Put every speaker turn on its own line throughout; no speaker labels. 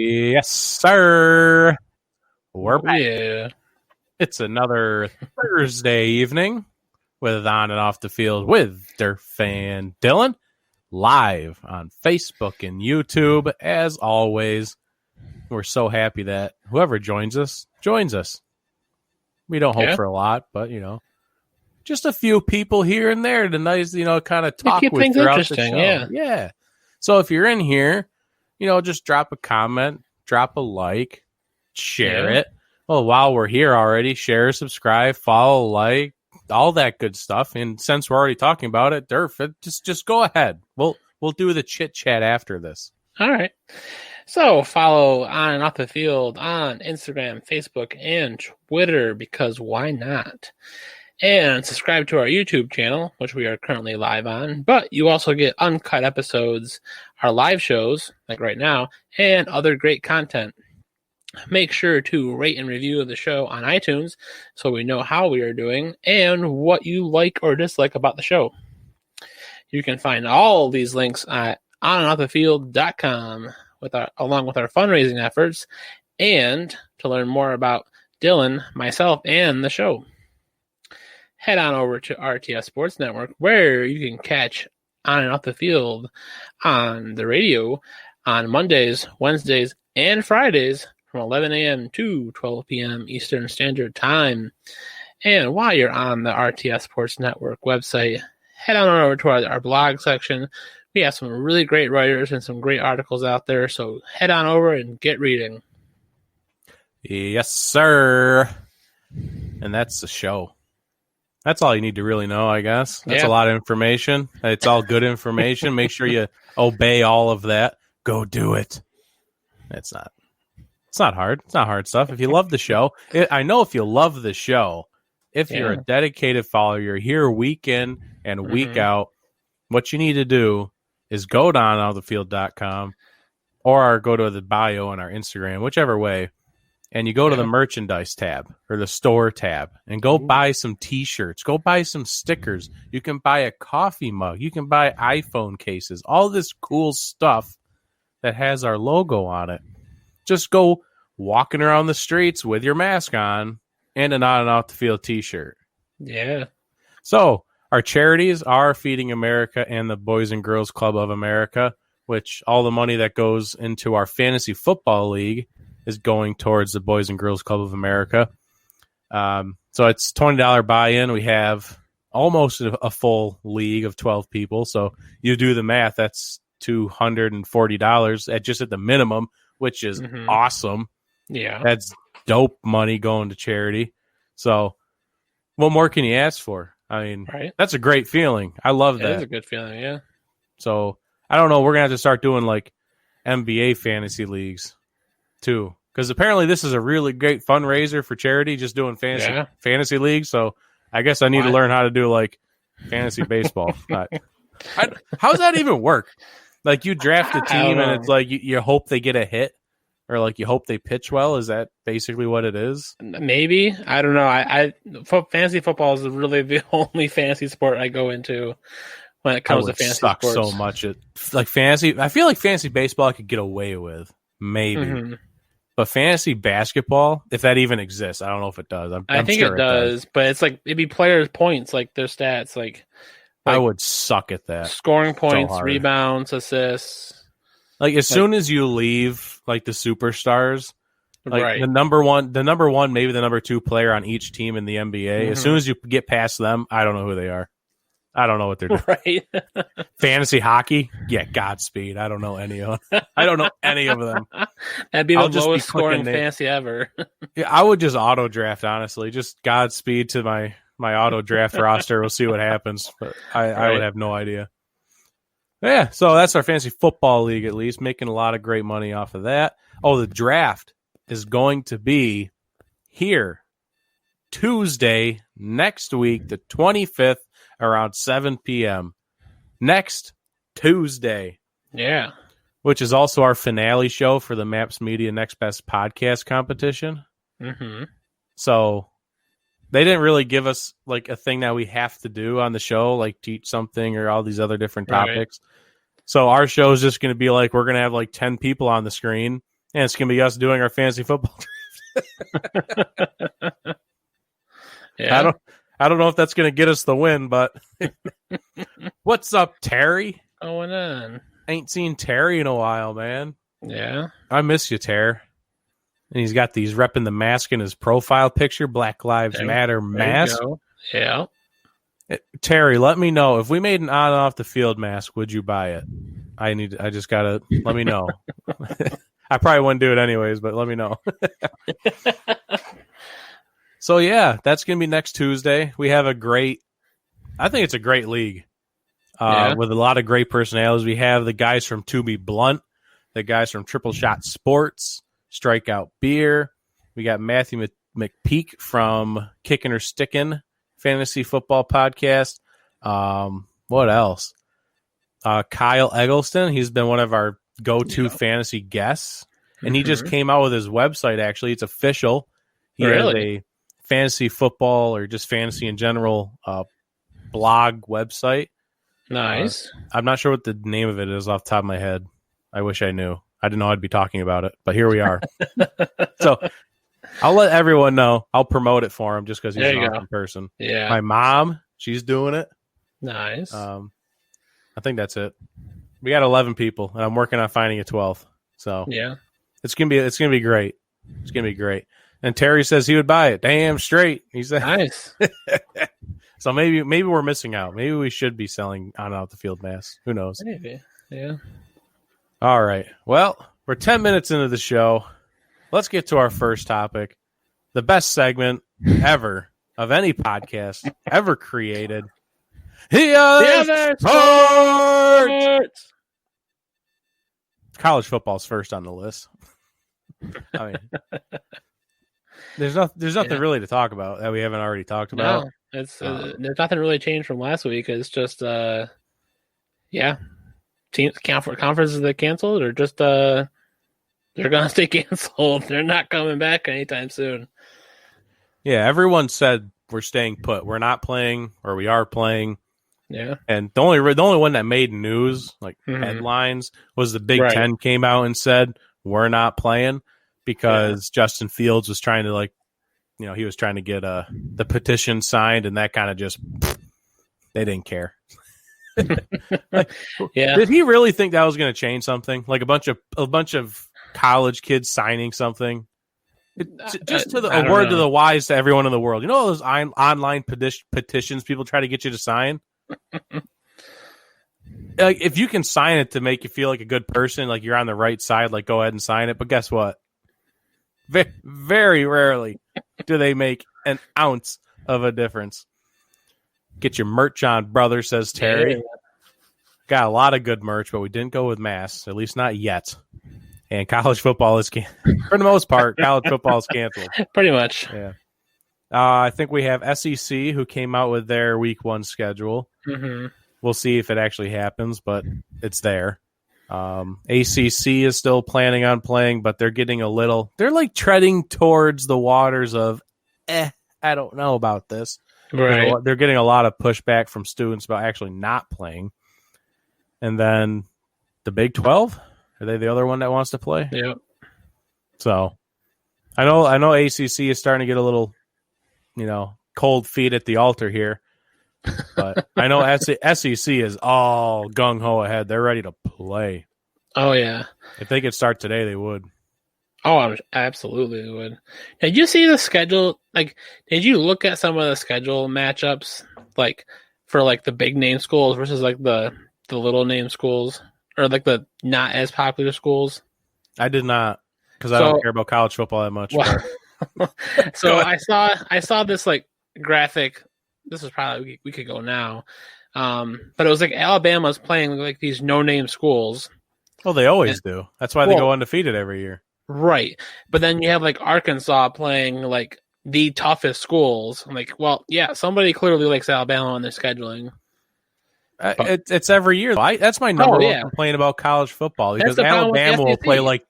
Yes, sir. We're back.
Yeah.
It's another Thursday evening with On and Off the Field with Derf Fan Dylan, live on Facebook and YouTube. As always, we're so happy that whoever joins us. We don't hope for a lot, but, just a few people here and there to nice, kind of talk
keep
with
things
throughout the
interesting,
show. Yeah. So if you're in here, just drop a comment, drop a like, share it. Well, while we're here already, share, subscribe, follow, like, all that good stuff. And since we're already talking about it, Derf, just go ahead. We'll do the chit chat after this.
All right. So follow On and Off the Field on Instagram, Facebook, and Twitter, because why not? And subscribe to our YouTube channel, which we are currently live on. But you also get uncut episodes, our live shows, like right now, and other great content. Make sure to rate and review the show on iTunes so we know how we are doing and what you like or dislike about the show. You can find all these links at onandoffthefield.com along with our fundraising efforts and to learn more about Dylan, myself, and the show. Head on over to RTS Sports Network, where you can catch On and Off the Field on the radio on Mondays, Wednesdays, and Fridays from 11 a.m. to 12 p.m. Eastern Standard Time. And while you're on the RTS Sports Network website, head on over to our blog section. We have some really great writers and some great articles out there, so head on over and get reading.
Yes, sir. And that's the show. That's all you need to really know, I guess. That's a lot of information. It's all good information. Make sure you obey all of that. Go do it. It's not hard. It's not hard stuff. If you love the show, I know if you love the show, if you're a dedicated follower, you're here week in and week out, what you need to do is go to ononthefield.com or go to the bio on our Instagram, whichever way. And you go to the merchandise tab or the store tab and go buy some T-shirts. Go buy some stickers. You can buy a coffee mug. You can buy iPhone cases. All this cool stuff that has our logo on it. Just go walking around the streets with your mask on and an On and Off the Field T-shirt.
Yeah.
So our charities are Feeding America and the Boys and Girls Club of America, which all the money that goes into our fantasy football league is going towards the Boys and Girls Club of America. So it's $20 buy-in. We have almost a full league of 12 people. So you do the math, that's $240 at the minimum, which is awesome.
Yeah.
That's dope money going to charity. So what more can you ask for? I mean, that's a great feeling. I love that.
It is a good feeling, yeah.
So I don't know. We're going to have to start doing like NBA fantasy leagues too, because apparently this is a really great fundraiser for charity, just doing fantasy leagues. So I guess I need to learn how to do like fantasy baseball. How's that even work? Like you draft a team and it's like you hope they get a hit or like you hope they pitch well. Is that basically what it is?
Maybe. I don't know. Fantasy football is really the only fantasy sport I go into when it comes to fantasy sports.
So much at like fantasy. I feel like fantasy baseball I could get away with, maybe. But fantasy basketball, if that even exists, I don't know if it does.
I think sure it does, but it's like it'd be players' points, like their stats. Like
I would suck at that.
Scoring points, rebounds, assists.
Like as soon as you leave, like the superstars, like the number one, maybe the number two player on each team in the NBA. As soon as you get past them, I don't know who they are. I don't know what they're doing.
Right.
Fantasy hockey? Yeah, Godspeed. I don't know any of them. I don't know any of them.
That'd be the lowest scoring fantasy ever.
Yeah, I would just auto draft, honestly. Just Godspeed to my auto draft roster. We'll see what happens. But I would have no idea. Yeah, so that's our fantasy football league, at least, making a lot of great money off of that. Oh, the draft is going to be here Tuesday next week, the 25th, around 7 p.m. Next Tuesday.
Yeah.
Which is also our finale show for the Maps Media Next Best Podcast competition. So they didn't really give us like a thing that we have to do on the show, like teach something or all these other different topics. So our show is just going to be like, we're going to have like 10 people on the screen And it's going to be us doing our fantasy football.
Yeah.
I don't know if that's going to get us the win, but what's up, Terry?
Going on.
Ain't seen Terry in a while, man.
Yeah.
I miss you, Terry. And he's got these repping the mask in his profile picture, Black Lives Matter mask.
Yeah.
Terry, let me know if we made an on and off the field mask. Would you buy it? I just gotta let me know. I probably wouldn't do it anyways, but let me know. So yeah, that's gonna be next Tuesday. We have I think it's a great league with a lot of great personalities. We have the guys from To Be Blunt, the guys from Triple Shot Sports, Strikeout Beer. We got Matthew McPeak from Kickin' or Stickin' Fantasy Football Podcast. What else? Kyle Eggleston. He's been one of our go-to fantasy guests, and he just came out with his website. Actually, it's official. He has a fantasy football or just fantasy in general blog website.
Nice.
I'm not sure what the name of it is off the top of my head. I wish I knew. I didn't know I'd be talking about it, but here we are. So I'll let everyone know. I'll promote it for him just because he's an awesome person.
Yeah.
My mom, she's doing it.
Nice.
I think that's it. We got 11 people, and I'm working on finding a 12th. So
yeah,
it's gonna be great. It's gonna be great. And Terry says he would buy it. Damn straight. He said
nice.
So maybe we're missing out. Maybe we should be selling on and out the field masks. Who knows?
Maybe. Yeah.
All right. Well, we're 10 minutes into the show. Let's get to our first topic. The best segment ever of any podcast ever created. Sports! College football's first on the list. I mean, there's nothing really to talk about that we haven't already talked about.
No, there's nothing really changed from last week. It's just teams conferences that canceled or just they're gonna stay canceled. They're not coming back anytime soon.
Yeah, everyone said we're staying put. We're not playing, or we are playing.
Yeah,
and the only one that made news, like headlines, was the Big Ten came out and said we're not playing because Justin Fields was trying to he was trying to get the petition signed, and that kind of just they didn't care. Did he really think that was going to change something? Like a bunch of college kids signing something? Just a word to the wise to everyone in the world. You know all those online petitions people try to get you to sign? Like if you can sign it to make you feel like a good person, like you're on the right side, like go ahead and sign it. But guess what? Very rarely do they make an ounce of a difference. Get your merch on, brother, says Terry. Yeah. Got a lot of good merch, but we didn't go with masks, at least not yet. And college football is, for the most part, college football is canceled.
Pretty much.
Yeah. I think we have SEC who came out with their week 1 schedule.
Mm-hmm.
We'll see if it actually happens, but it's there. ACC is still planning on playing, but they're getting they're like treading towards the waters of, I don't know about this.
Right.
They're getting a lot of pushback from students about actually not playing. And then the Big 12, are they the other one that wants to play?
Yeah.
So I know ACC is starting to get a little, cold feet at the altar here. But I know SEC is all gung-ho ahead. They're ready to play.
Oh, yeah.
If they could start today, they would.
Oh, I absolutely would. Did you see the schedule? Like, did you look at some of the schedule matchups, like for like the big name schools versus like the little name schools, or like the not as popular schools?
I did not, because I don't care about college football that much.
Well, so I saw this like graphic. This was probably a week ago now, but it was like Alabama's playing like these no name schools.
Well, they always do. That's why they go undefeated every year.
Right. But then you have like Arkansas playing like the toughest schools. I'm like, well, yeah, somebody clearly likes Alabama on their scheduling.
It's every year. That's my number one complaint about college football, because Alabama will play like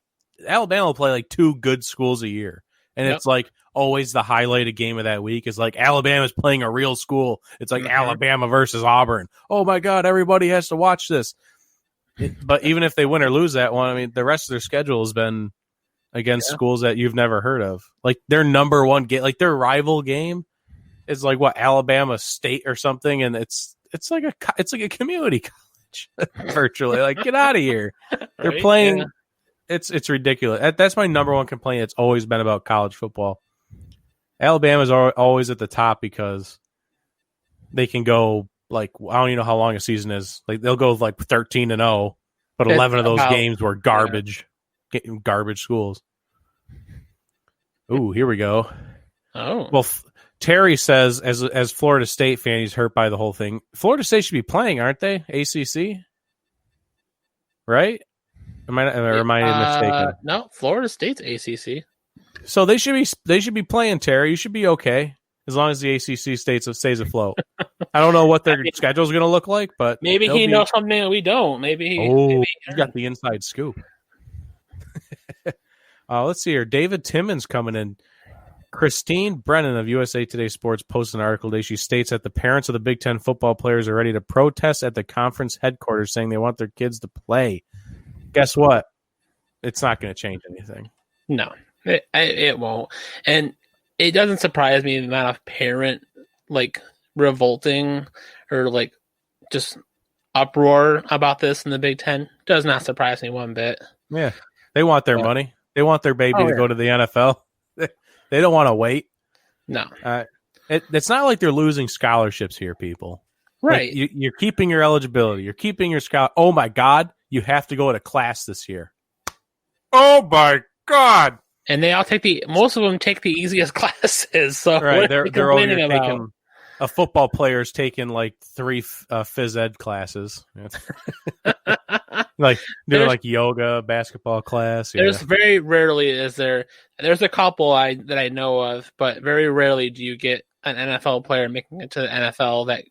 2 good schools a year. And it's like always the highlighted game of that week is like Alabama's playing a real school. It's like Alabama versus Auburn. Oh my God, everybody has to watch this. But even if they win or lose that one, I mean, the rest of their schedule has been against schools that you've never heard of. Like their number one game, like their rival game is like what, Alabama State or something, and it's like a community college virtually. Like, get out of here. They're playing. Yeah. It's ridiculous. That's my number one complaint. It's always been about college football. Alabama's always at the top because they can go like, I don't even know how long a season is. Like they'll go like 13-0, but 11 of those games were garbage, garbage schools. Ooh, here we go.
Oh,
well, Terry says as Florida State fan, he's hurt by the whole thing. Florida State should be playing, aren't they? ACC, right? Am I mistaken?
No, Florida State's ACC.
So they should be playing, Terry. You should be okay as long as the ACC stays afloat. I don't know what their schedule is going to look like, but
maybe he knows something that we don't. Maybe
you got the inside scoop. Let's see here. David Timmons coming in. Christine Brennan of USA Today Sports posted an article today. She states that the parents of the Big Ten football players are ready to protest at the conference headquarters, saying they want their kids to play. Guess what? It's not going to change anything.
No, it won't. And it doesn't surprise me the amount of parent revolting or just uproar about this in the Big Ten. Does not surprise me one bit.
Yeah, they want their money. They want their baby to go to the NFL. They don't want to wait.
No.
It's not like they're losing scholarships here, people.
Right.
Like you're keeping your eligibility. You're keeping your scholarship. Oh, my God. You have to go to class this year. Oh, my God.
And they all most of them take the easiest classes. So
right. They're only taking a football player's taking like 3 phys ed classes. Like doing like yoga, basketball class.
There's very rarely there's a couple that I know of, but very rarely do you get an NFL player making it to the NFL that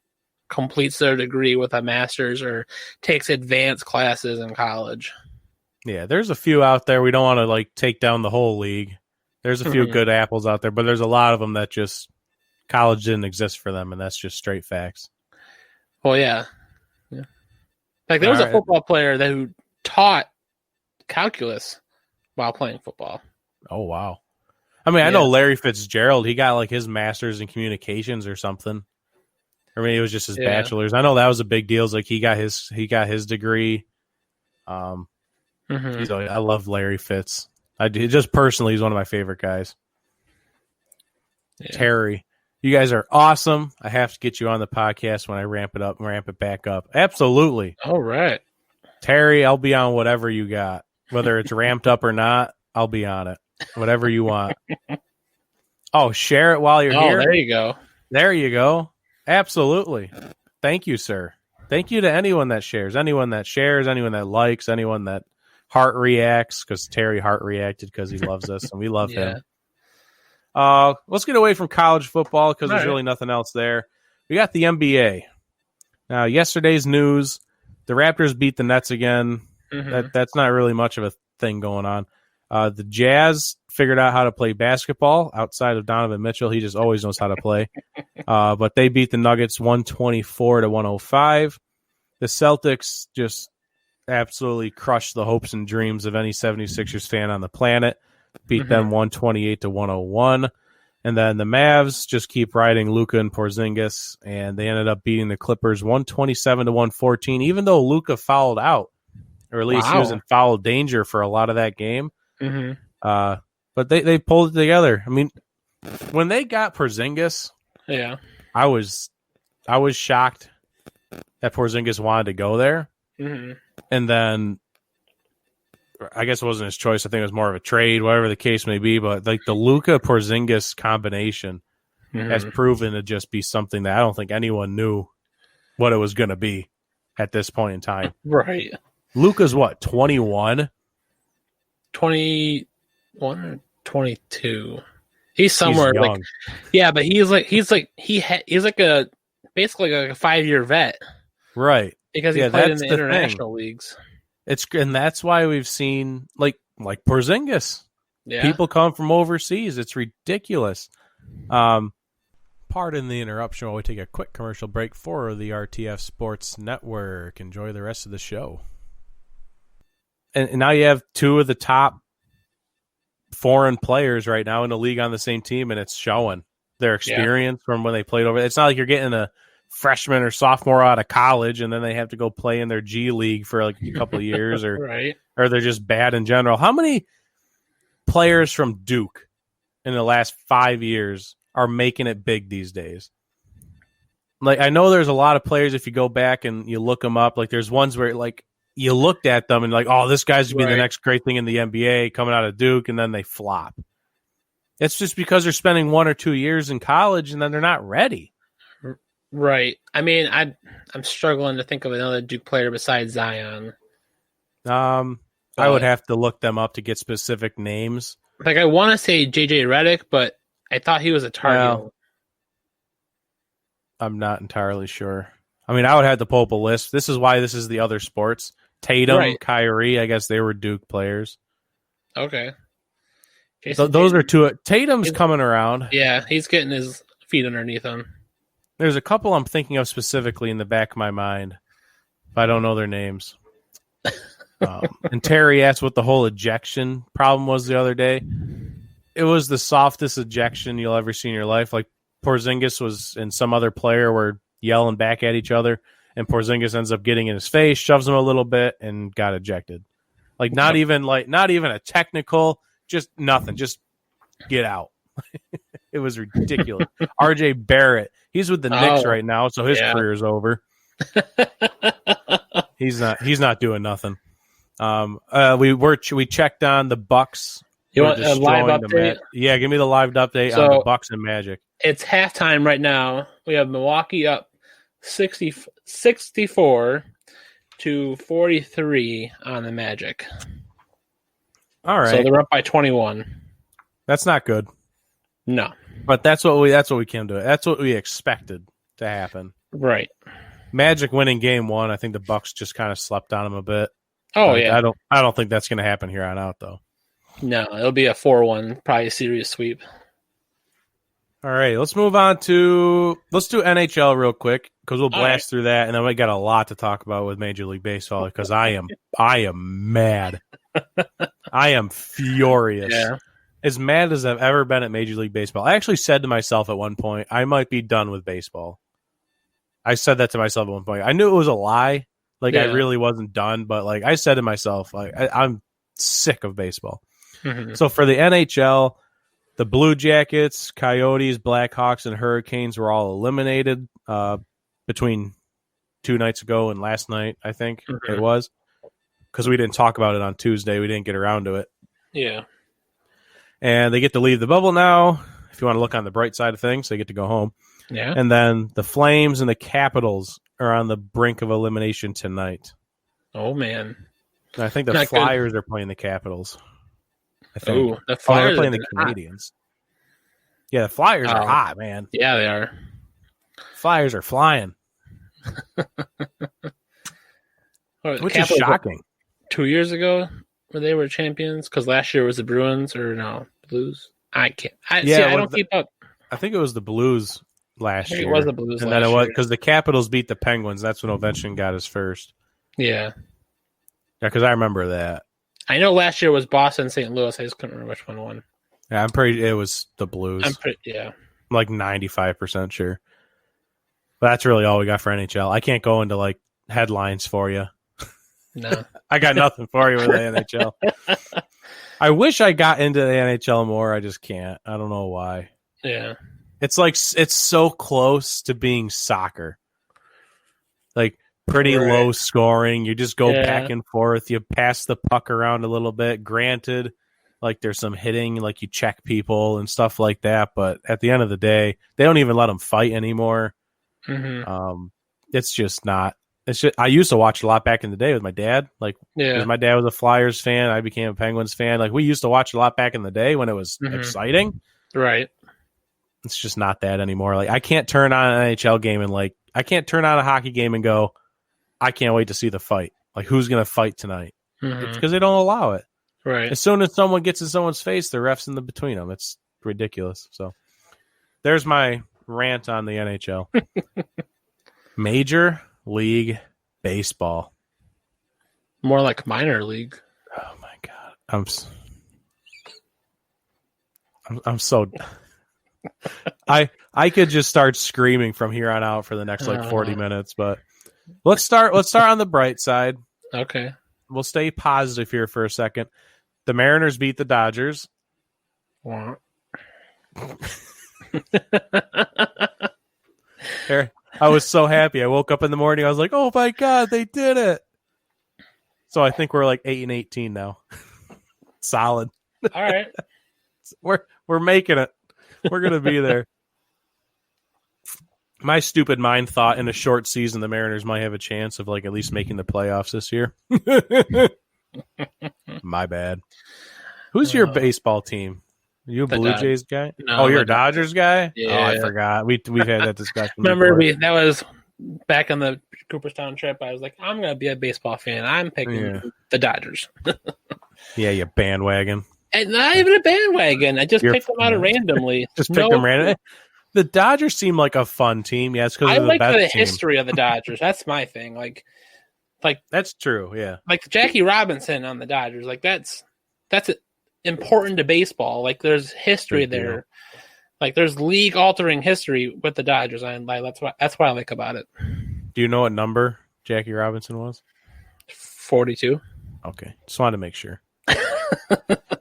completes their degree with a master's or takes advanced classes in college.
Yeah, there's a few out there. We don't want to take down the whole league. There's a few good apples out there, but there's a lot of them that just college didn't exist for them, and that's just straight facts.
Well, yeah. Like there was a football player who taught calculus while playing football.
Oh, wow. I mean, I know Larry Fitzgerald, he got his master's in communications or something. Or maybe it was just his bachelor's. I know that was a big deal. He got his degree. I love Larry Fitz. Just personally, he's one of my favorite guys. Yeah. Terry, you guys are awesome. I have to get you on the podcast when I ramp it back up. Absolutely.
All right.
Terry, I'll be on whatever you got. Whether it's ramped up or not, I'll be on it. Whatever you want. Oh, share it while you're here.
There you go.
There you go. Absolutely. Thank you, sir. Thank you to anyone that shares, anyone that likes, anyone that heart reacts, because Terry heart reacted because he loves us and we love him. Let's get away from college football because there's really nothing else there. We got the NBA. Now, yesterday's news, the Raptors beat the Nets again. That's not really much of a thing going on. The Jazz figured out how to play basketball outside of Donovan Mitchell. He just always knows how to play. But they beat the Nuggets 124-105. The Celtics just absolutely crushed the hopes and dreams of any 76ers fan on the planet. Beat them 128-101. And then the Mavs just keep riding Luka and Porzingis, and they ended up beating the Clippers 127-114, even though Luka fouled out, or at least he was in foul danger for a lot of that game. But they pulled it together. I mean, when they got Porzingis, I was shocked that Porzingis wanted to go there. And then I guess it wasn't his choice. I think it was more of a trade, whatever the case may be. But the Luka Porzingis combination has proven to just be something that I don't think anyone knew what it was going to be at this point in time.
Right.
Luka's what, 21?
21 or 22. He's somewhere but he's basically a 5-year vet.
Right.
Because he played in the international leagues.
And that's why we've seen like Porzingis. Yeah. People come from overseas. It's ridiculous. Pardon the interruption while we take a quick commercial break for the RTF Sports Network. Enjoy the rest of the show. And now you have two of the top foreign players right now in the league on the same team, and it's showing their experience from when they played over. It's not like you're getting a freshman or sophomore out of college and then they have to go play in their G League for like a couple of years or
right.
or they're just bad in general. How many players from Duke in the last 5 years are making it big these days? Like, I know there's a lot of players, if you go back and you look them up, like there's ones where like you looked at them and like, oh, this guy's going to be the next great thing in the NBA coming out of Duke, and then they flop. It's just because they're spending 1 or 2 years in college and then they're not ready.
Right. I mean, I'm struggling to think of another Duke player besides Zion.
I would have to look them up to get specific names.
Like, I want to say JJ Redick, but I thought he was a Tar Heel.
I'm not entirely sure. I mean, I would have to pull up a list. This is why this is the other sports. Tatum, Kyrie, I guess they were Duke players.
Okay.
So those are two. Tatum's coming around.
Yeah, he's getting his feet underneath him.
There's a couple I'm thinking of specifically in the back of my mind, but I don't know their names. And Terry asked what the whole ejection problem was the other day. It was the softest ejection you'll ever see in your life. Like Porzingis was and some other player were yelling back at each other, and Porzingis ends up getting in his face, shoves him a little bit, and got ejected. Like not even a technical, just nothing, just get out. It was ridiculous. RJ Barrett, he's with the Knicks right now, so his career's over. He's not doing nothing. We checked on the Bucks.
You want a live update?
Yeah, give me the live update on the Bucks and Magic.
It's halftime right now. We have Milwaukee up 64 to 43 on the Magic.
All right.
So they're up by 21.
That's not good.
No.
But that's what we came to. That's what we expected to happen.
Right.
Magic winning game 1. I think the Bucks just kind of slept on them a bit.
Oh, yeah.
I don't think that's going to happen here on out, though.
No, it'll be a 4-1, probably a serious sweep.
All right, let's move on to let's do NHL real quick because we'll blast through that, and then we got a lot to talk about with Major League Baseball because I am mad. I am furious.
Yeah.
As mad as I've ever been at Major League Baseball. I actually said to myself at one point, I might be done with baseball. I said that to myself at one point. I knew it was a lie. Like, I really wasn't done, but like I said to myself, like I'm sick of baseball.
Mm-hmm.
So for the NHL, the Blue Jackets, Coyotes, Blackhawks, and Hurricanes were all eliminated between 2 nights ago and last night, I think it was. Because we didn't talk about it on Tuesday. We didn't get around to it.
Yeah.
And they get to leave the bubble now. If you want to look on the bright side of things, they get to go home.
Yeah.
And then the Flames and the Capitals are on the brink of elimination tonight.
Oh, man.
And I think the Flyers are playing the Capitals. I think.
Oh, the Flyers
are playing the Canadians. Yeah, the Flyers are hot, man.
Yeah, they are.
Flyers are flying. Which is shocking.
2 years ago when they were champions? Because last year was the Bruins or no, Blues? I can't. I don't keep up.
I think it was the Blues last year.
It was the Blues
and
last
then it was
year.
because the Capitals beat the Penguins. That's when Ovechkin got his first.
Yeah.
Yeah, because I remember that.
I know last year was Boston, St. Louis. I just couldn't remember which one won.
Yeah, it was the Blues. I'm like 95% sure. But that's really all we got for NHL. I can't go into like headlines for you.
No.
I got nothing for you with the NHL. I wish I got into the NHL more. I just can't. I don't know why.
Yeah.
It's like it's so close to being soccer. Like pretty low scoring. You just go back and forth. You pass the puck around a little bit. Granted, like there's some hitting, like you check people and stuff like that. But at the end of the day, they don't even let them fight anymore.
Mm-hmm.
It's just not. It's just, I used to watch a lot back in the day with my dad. Like, because my dad was a Flyers fan, I became a Penguins fan. Like, we used to watch a lot back in the day when it was exciting.
Right.
It's just not that anymore. Like, I can't turn on an NHL game and like, I can't turn on a hockey game and go, I can't wait to see the fight. Like, who's going to fight tonight? It's because they don't allow it.
Right.
As soon as someone gets in someone's face, the ref's in the between them. It's ridiculous. So, there's my rant on the NHL. Major League Baseball.
More like minor league.
Oh my god. I'm so I could just start screaming from here on out for the next 40 minutes, but let's start on the bright side.
Okay.
We'll stay positive here for a second. The Mariners beat the Dodgers.
Wow.
I was so happy. I woke up in the morning. I was like, "Oh my god, they did it!" So I think we're like 8-18 now. Solid.
All right.
We're making it. We're gonna be there. My stupid mind thought in a short season the Mariners might have a chance of like at least making the playoffs this year. My bad. Who's your baseball team? Are you a Blue Jays guy?
No,
you're a Dodgers guy?
Yeah.
Oh, I forgot. We've had that discussion.
Remember, that was back on the Cooperstown trip. I was like, I'm going to be a baseball fan. I'm picking the Dodgers.
Yeah, you bandwagon.
And not even a bandwagon. I just picked them out randomly.
Just picked them randomly. The Dodgers seem like a fun team. Yes, because
I like the history of the Dodgers. That's my thing. Like
that's true. Yeah,
like Jackie Robinson on the Dodgers. Like that's important to baseball. Like there's history there. Like there's league altering history with the Dodgers. And like that's what I like about it.
Do you know what number Jackie Robinson was?
42.
Okay, just wanted to make sure.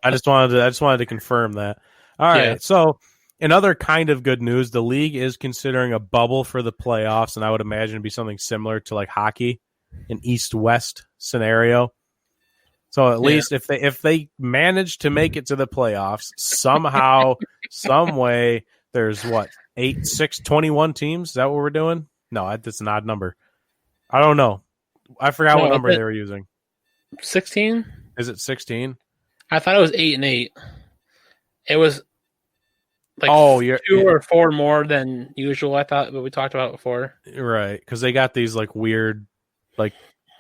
I just wanted to confirm that. All right, so in other kind of good news, the league is considering a bubble for the playoffs, and I would imagine it'd be something similar to like hockey, an East-West scenario. So at least if they manage to make it to the playoffs somehow, some way, there's 21 teams. Is that what we're doing? No, that's an odd number. I don't know. I forgot what number they were using.
16?
Is it 16?
I thought it was 8 and 8. It was like 2 or 4 more than usual. I thought, but we talked about it before.
Right, because they got these like weird, like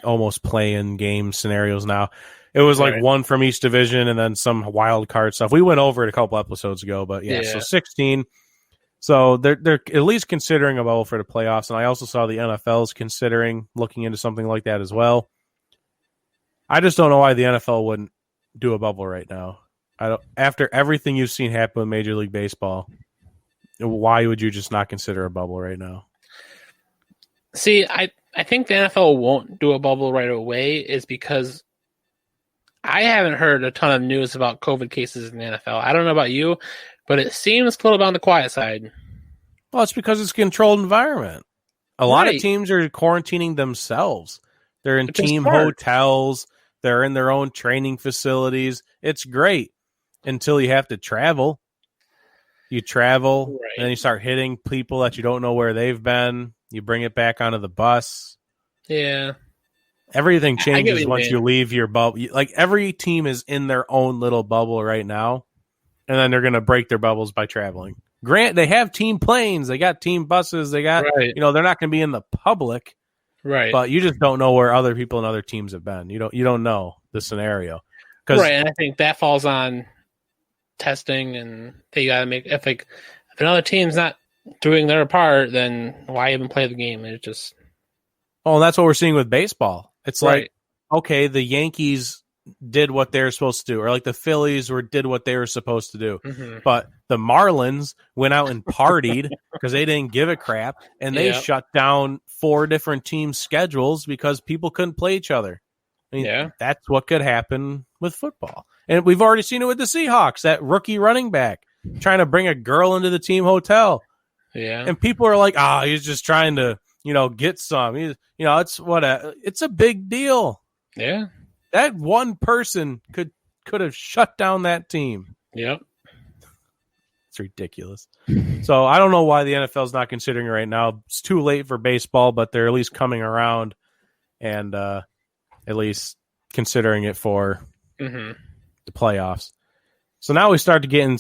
almost play-in game scenarios now. It was like one from each division and then some wild card stuff. We went over it a couple episodes ago, but so 16. So they're at least considering a bubble for the playoffs, and I also saw the NFL is considering looking into something like that as well. I just don't know why the NFL wouldn't do a bubble right now. After everything you've seen happen with Major League Baseball, why would you just not consider a bubble right now?
See, I think the NFL won't do a bubble right away is because I haven't heard a ton of news about COVID cases in the NFL. I don't know about you, but it seems a little bit on the quiet side.
Well, it's because it's a controlled environment. A lot of teams are quarantining themselves. They're in team hotels. They're in their own training facilities. It's great until you have to travel. You travel, and then you start hitting people that you don't know where they've been. You bring it back onto the bus.
Yeah.
Everything changes once you leave your bubble. Like every team is in their own little bubble right now, and then they're going to break their bubbles by traveling. Grant, they have team planes. They got team buses. They got, they're not going to be in the public.
Right.
But you just don't know where other people and other teams have been. You don't know the scenario.
Right, and I think that falls on testing, and they got to make if another team's not doing their part, then why even play the game? It's just
and that's what we're seeing with baseball. It's like, okay, the Yankees did what they were supposed to do, or like the Phillies did what they were supposed to do. Mm-hmm. But the Marlins went out and partied because they didn't give a crap, and they shut down 4 different teams' schedules because people couldn't play each other. I mean, that's what could happen with football. And we've already seen it with the Seahawks, that rookie running back trying to bring a girl into the team hotel.
Yeah.
And people are like, he's just trying to, get some. It's a big deal.
Yeah.
That one person could have shut down that team.
Yep.
It's ridiculous. So I don't know why the NFL is not considering it right now. It's too late for baseball, but they're at least coming around and at least considering it for the playoffs. So now we start to get into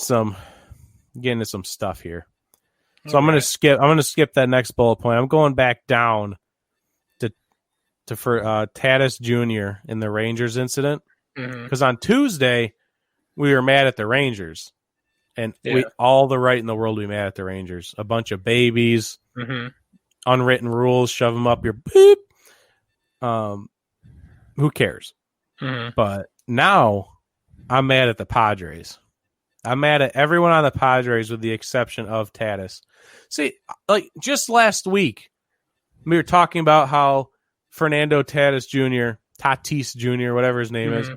some stuff here. So I'm gonna skip that next bullet point. I'm going back down for Tatis Jr. in the Rangers incident, because on Tuesday we were mad at the Rangers, and we all the right in the world to be mad at the Rangers. A bunch of babies, unwritten rules, shove them up your boop. Who cares? But now I'm mad at the Padres. I'm mad at everyone on the Padres with the exception of Tatis. See, like just last week, we were talking about how Fernando Tatis Jr., whatever his name is,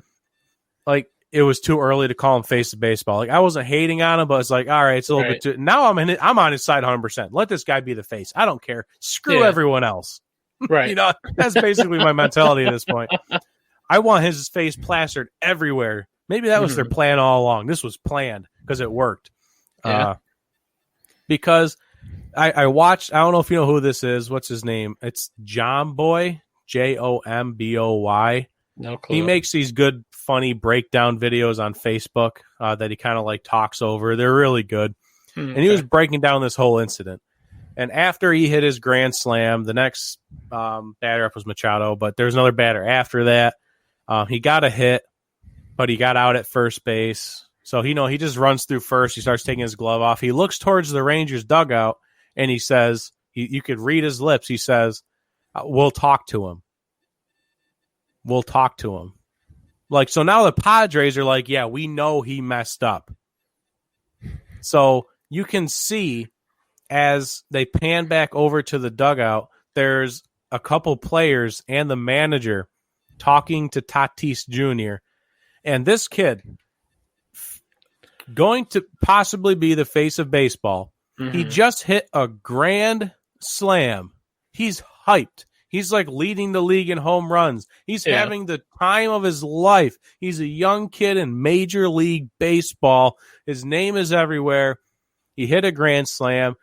like it was too early to call him face of baseball. Like I wasn't hating on him, but it's like, all right, it's a little bit too. Now I'm on his side 100%. Let this guy be the face. I don't care. Screw everyone else.
Right.
That's basically my mentality at this point. I want his face plastered everywhere. Maybe that was their plan all along. This was planned because it worked.
Yeah.
Because I watched, I don't know if you know who this is. What's his name? It's Jomboy, Jomboy.
No clue.
He makes these good, funny breakdown videos on Facebook that he kind of like talks over. They're really good. And he was breaking down this whole incident. And after he hit his grand slam, the next batter up was Machado, but there's another batter after that. He got a hit, but he got out at first base. So, he just runs through first. He starts taking his glove off. He looks towards the Rangers dugout, and he says, you could read his lips. He says, we'll talk to him. We'll talk to him. Like, so now the Padres are like, yeah, we know he messed up. So you can see as they pan back over to the dugout, there's a couple players and the manager talking to Tatis Jr. And this kid, going to possibly be the face of baseball, he just hit a grand slam. He's hyped. He's like leading the league in home runs. He's having the time of his life. He's a young kid in Major League Baseball. His name is everywhere. He hit a grand slam,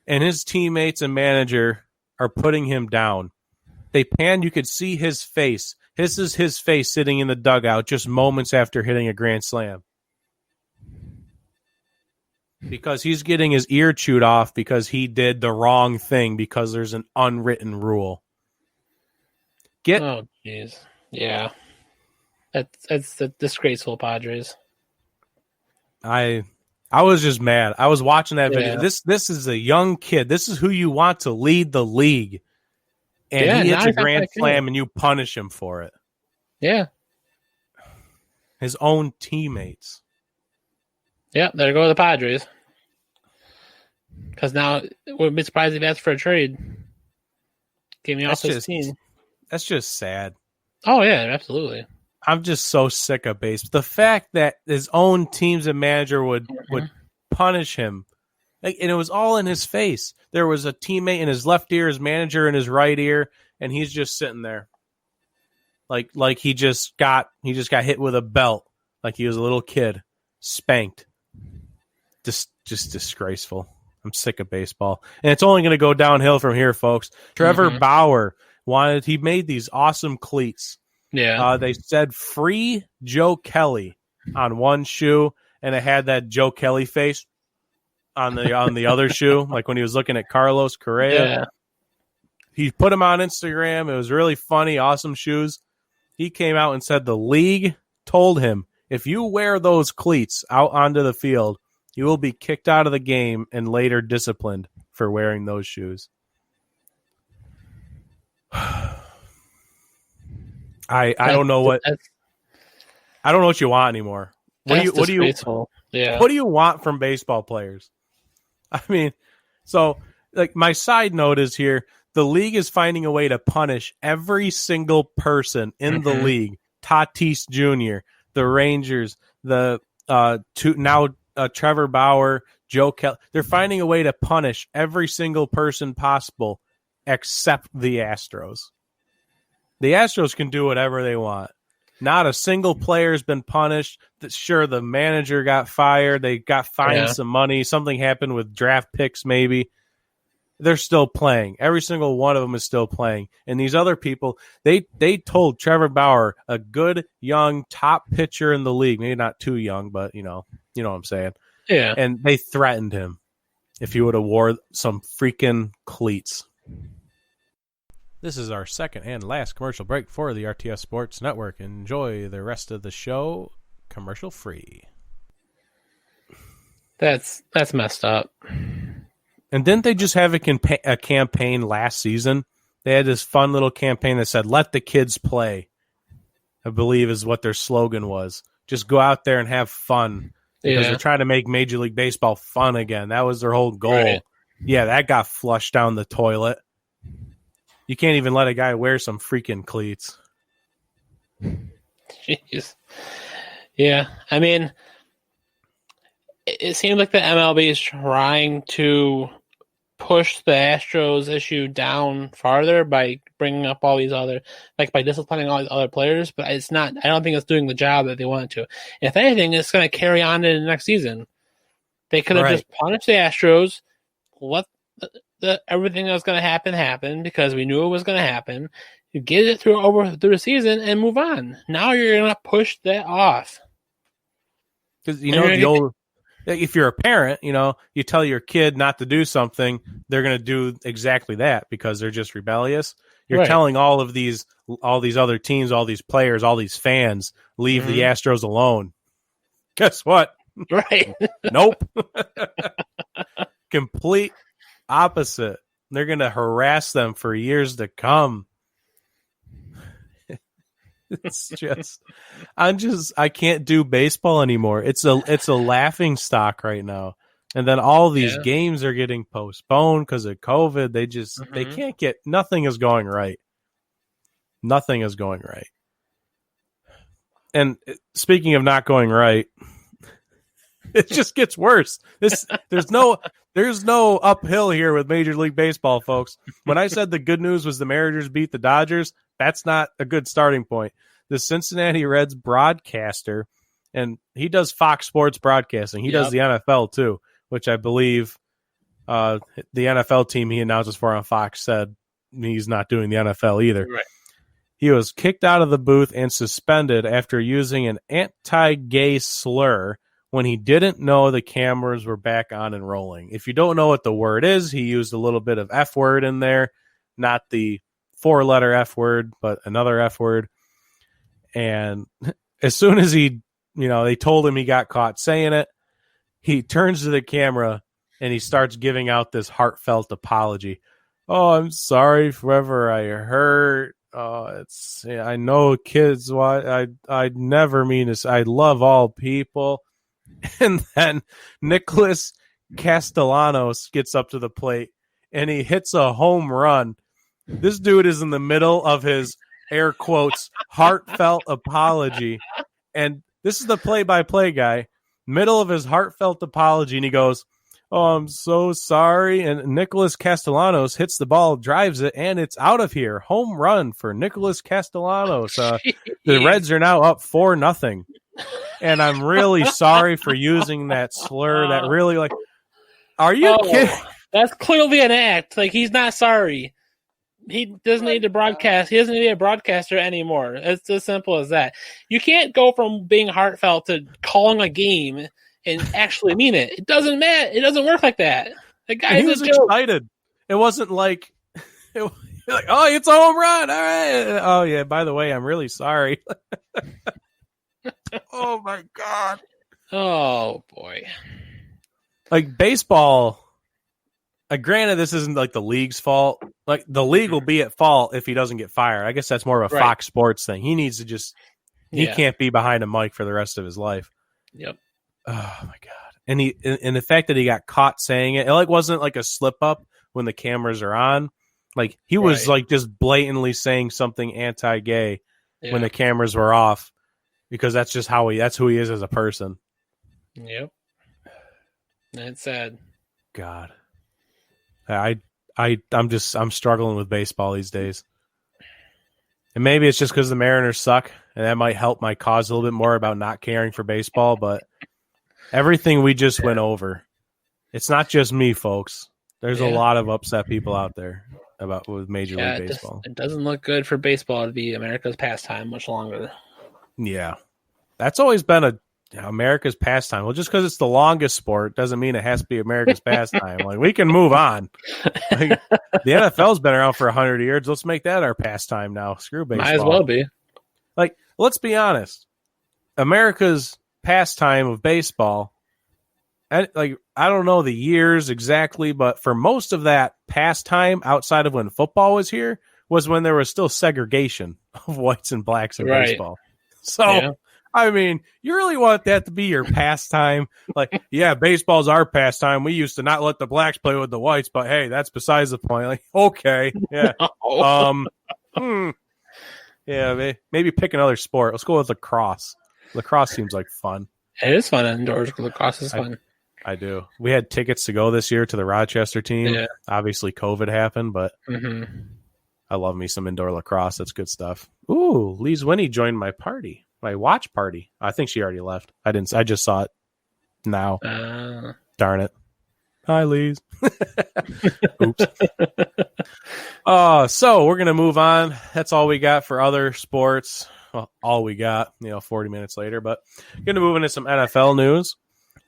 and his teammates and manager are putting him down. They panned. You could see his face. This is his face sitting in the dugout just moments after hitting a grand slam. Because he's getting his ear chewed off because he did the wrong thing because there's an unwritten rule.
Oh, jeez. Yeah. That's the disgraceful Padres.
I was just mad. I was watching that video. This is a young kid. This is who you want to lead the league. And he hits a grand slam and you punish him for it.
Yeah.
His own teammates.
Yeah, there go the Padres. Because now, wouldn't be surprised if he asked for a trade. Get me off this team.
That's just sad.
Oh, yeah, absolutely.
I'm just so sick of baseball. The fact that his own teams and manager would punish him, and it was all in his face. There was a teammate in his left ear, his manager in his right ear, and he's just sitting there, like he just got hit with a belt, like he was a little kid, spanked. Just disgraceful. I'm sick of baseball, and it's only going to go downhill from here, folks. Trevor Bauer he made these awesome cleats.
Yeah.
They said free Joe Kelly on one shoe, and it had that Joe Kelly face on the other shoe, like when he was looking at Carlos Correa.
Yeah.
He put them on Instagram. It was really funny, awesome shoes. He came out and said the league told him, if you wear those cleats out onto the field, you will be kicked out of the game and later disciplined for wearing those shoes. I don't know what you want anymore. What do you want from baseball players? I mean, so like my side note is here, the league is finding a way to punish every single person in the league. Tatis Jr., the Rangers, the Trevor Bauer, Joe Kelly. They're finding a way to punish every single person possible except the Astros. The Astros can do whatever they want. Not a single player's been punished. Sure, the manager got fired. They got fined some money. Something happened with draft picks maybe. They're still playing. Every single one of them is still playing. And these other people, they told Trevor Bauer, a good, young, top pitcher in the league, maybe not too young, but you know what I'm saying.
Yeah.
And they threatened him if he would have wore some freaking cleats. This is our second and last commercial break for the RTS Sports Network. Enjoy the rest of the show commercial free.
That's messed up.
And didn't they just have a campaign last season? They had this fun little campaign that said, let the kids play, I believe is what their slogan was. Just go out there and have fun. because they're trying to make Major League Baseball fun again. That was their whole goal.
Right.
Yeah, that got flushed down the toilet. You can't even let a guy wear some freaking cleats.
Jeez. Yeah, I mean, it seems like the MLB is trying to push the Astros issue down farther by bringing up all these other, like by disciplining all these other players, but it's not, I don't think it's doing the job that they want it to. If anything, it's going to carry on into the next season. They could have just punished the Astros, let everything that was going to happen because we knew it was going to happen. You get it through the season and move on. Now you're going to push that off.
Because, if you're a parent, you tell your kid not to do something, they're going to do exactly that because they're just rebellious. You're telling all these other teams, all these players, all these fans, leave the Astros alone. Guess what?
Right.
Nope. Complete opposite. They're going to harass them for years to come. It's just, I can't do baseball anymore. It's a laughing stock right now. And then all these games are getting postponed because of COVID. They just, they can't get, nothing is going right. Nothing is going right. And speaking of not going right, it just gets worse. There's no uphill here with Major League Baseball, folks. When I said the good news was the Mariners beat the Dodgers, that's not a good starting point. The Cincinnati Reds broadcaster, and he does Fox Sports broadcasting. He does the NFL too, which I believe the NFL team he announces for on Fox said he's not doing the NFL either.
Right.
He was kicked out of the booth and suspended after using an anti-gay slur when he didn't know the cameras were back on and rolling. If you don't know what the word is, he used a little bit of F word in there, not the 4-letter F word, but another F word. And as soon as they told him he got caught saying it, he turns to the camera and he starts giving out this heartfelt apology. Oh, I'm sorry for whoever I hurt. I know kids. I never mean this. I love all people. And then Nicholas Castellanos gets up to the plate and he hits a home run. This dude is in the middle of his air quotes heartfelt apology. And this is the play-by-play guy, middle of his heartfelt apology. And he goes, oh, I'm so sorry. And Nicholas Castellanos hits the ball, drives it, and it's out of here. Home run for Nicholas Castellanos. The Reds are now up 4-0. And I'm really sorry for using that slur. That really, are you kidding?
That's clearly an act. He's not sorry. He doesn't need to broadcast. He doesn't need to be a broadcaster anymore. It's as simple as that. You can't go from being heartfelt to calling a game and actually mean it. It doesn't matter. It doesn't work like that. The guy
was excited. It wasn't oh, it's a home run. All right. Oh yeah. By the way, I'm really sorry. Oh my God.
Oh boy.
Baseball. Granted, this isn't the league's fault. The league will be at fault if he doesn't get fired. I guess that's more of a Fox Sports thing. He needs to he can't be behind a mic for the rest of his life.
Yep.
Oh my God. And the fact that he got caught saying it wasn't a slip up when the cameras are on. He was just blatantly saying something anti-gay when the cameras were off, because that's just that's who he is as a person.
Yep. That's sad.
God. I'm struggling with baseball these days. And maybe it's just because the Mariners suck, and that might help my cause a little bit more about not caring for baseball, but everything we just went over, it's not just me, folks. There's a lot of upset people out there with Major League Baseball.
It doesn't look good for baseball to be America's pastime much longer.
Yeah. That's always been America's pastime. Well, just because it's the longest sport doesn't mean it has to be America's pastime. We can move on. The NFL's been around for 100 years. Let's make that our pastime now. Screw baseball.
Might as well be.
Let's be honest. America's pastime of baseball, I don't know the years exactly, but for most of that pastime outside of when football was here was when there was still segregation of whites and blacks in baseball. So I mean, you really want that to be your pastime? Like, yeah, baseball's our pastime. We used to not let the blacks play with the whites, but hey, that's besides the point. Like, okay, yeah, yeah, maybe pick another sport. Let's go with lacrosse. Lacrosse seems like fun.
It is fun indoors. Lacrosse is fun.
I do. We had tickets to go this year to the Rochester team.
Yeah.
Obviously, COVID happened, but I love me some indoor lacrosse. That's good stuff. Ooh, Lee's Winnie joined my party. My watch party. I think she already left. I didn't. I just saw it now. Darn it. Hi, Lee's. Oops. So we're gonna move on. That's all we got for other sports. Well, all we got. 40 minutes later, but gonna move into some NFL news.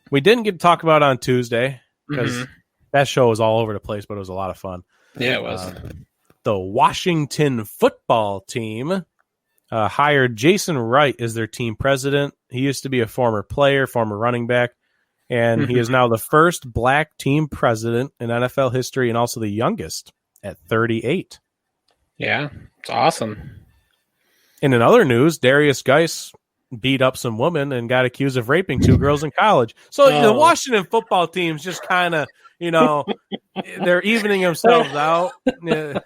We didn't get to talk about it on Tuesday because that show was all over the place, but it was a lot of fun.
Yeah, it was.
The Washington football team hired Jason Wright as their team president. He used to be a former player, former running back, and he is now the first black team president in NFL history and also the youngest at 38.
Yeah, it's awesome.
And in other news, Darius Geis beat up some women and got accused of raping 2 girls in college. So the Washington football team's just kind of, they're evening themselves out. Yeah.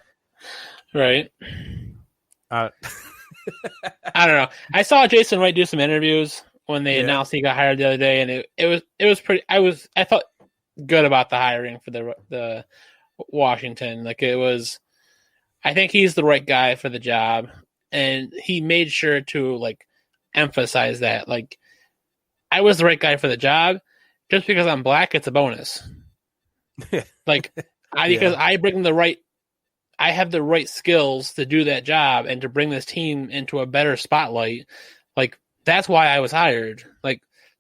Right. I don't know. I saw Jason Wright do some interviews when they announced he got hired the other day, and it was pretty. I felt good about the hiring for the Washington. Like it was, I think he's the right guy for the job, and he made sure to emphasize that. Like, I was the right guy for the job. Just because I'm black, it's a bonus. Because I bring I have the right skills to do that job and to bring this team into a better spotlight. That's why I was hired.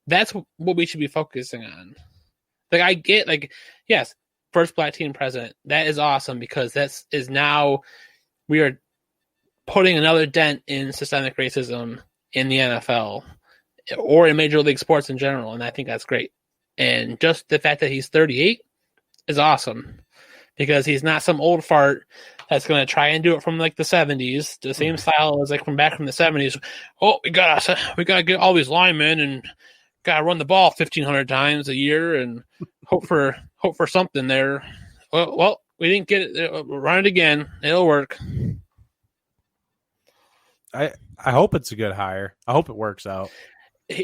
That's what we should be focusing on. I get, yes, first black team president. That is awesome because now we are putting another dent in systemic racism in the NFL or in Major League Sports in general. And I think that's great. And just the fact that he's 38 is awesome because he's not some old fart that's going to try and do it from the 70s, the same style as from back from the 70s. Oh, we gotta get all these linemen and gotta run the ball 1,500 times a year and hope for something there. Well, we didn't get it. Run it again. It'll work.
I hope it's a good hire. I hope it works out.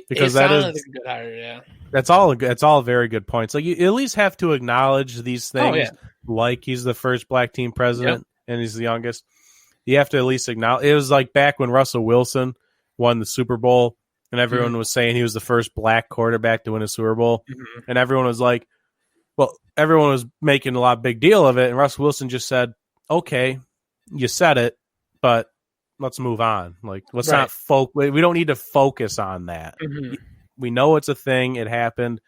Because that is like a good hire, yeah.
That's all very good points. You at least have to acknowledge these things. Like he's the first black team president and he's the youngest. You have to at least acknowledge. It was like back when Russell Wilson won the Super Bowl and everyone was saying he was the first black quarterback to win a Super Bowl. And everyone was like, everyone was making a lot big deal of it. And Russell Wilson just said, okay, you said it, but let's move on. Let's not we don't need to focus on that. We know it's a thing. It happened.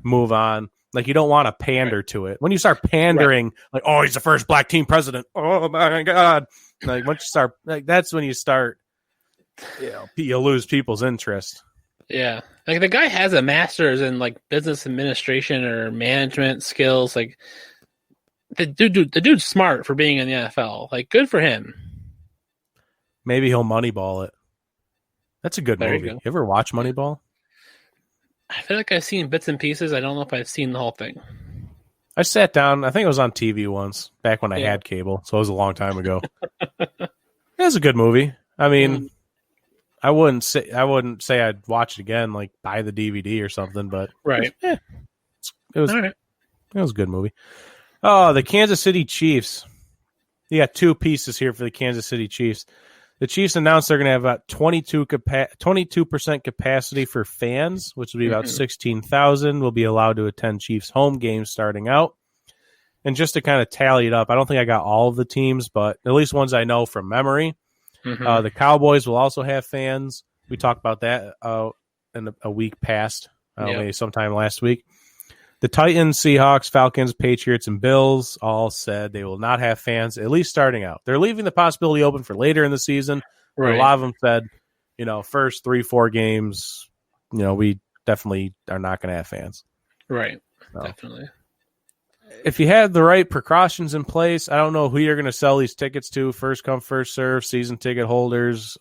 Move on. You don't want to pander to it. When you start pandering, oh, he's the first black team president. Oh my God. Once you start, that's when you start, you lose people's interest.
Yeah. The guy has a master's in business administration or management skills. The dude's smart for being in the NFL. Good for him.
Maybe he'll Moneyball it. That's a good movie. You ever watch Moneyball?
I feel like I've seen bits and pieces. I don't know if I've seen the whole thing.
I sat down. I think it was on TV once, back when I had cable, so it was a long time ago. It was a good movie. I mean, I wouldn't say I'd watch it again, buy the DVD or something, but it was It was a good movie. Oh, the Kansas City Chiefs. You got 2 pieces here for the Kansas City Chiefs. The Chiefs announced they're going to have about 22% capacity for fans, which will be about 16,000 will be allowed to attend Chiefs home games starting out. And just to kind of tally it up, I don't think I got all of the teams, but at least ones I know from memory. The Cowboys will also have fans. We talked about that in a week past, maybe sometime last week. The Titans, Seahawks, Falcons, Patriots, and Bills all said they will not have fans, at least starting out. They're leaving the possibility open for later in the season. Right. A lot of them said, first 3-4 games, we definitely are not going to have fans.
Right. So, definitely.
If you had the right precautions in place, I don't know who you're going to sell these tickets to. First come, first serve, season ticket holders.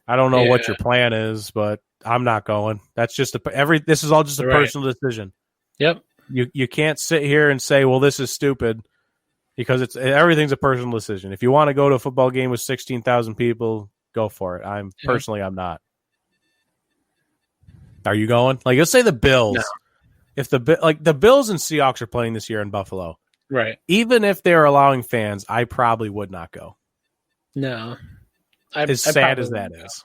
I don't know what your plan is, but I'm not going. That's just this is all just a personal decision.
Yep.
You can't sit here and say, well, this is stupid, because everything's a personal decision. If you want to go to a football game with 16,000 people, go for it. I'm not. Are you going? Like, let's say the Bills. No. If the Bills and Seahawks are playing this year in Buffalo,
right?
Even if they're allowing fans, I probably would not go.
No,
as sad as that is.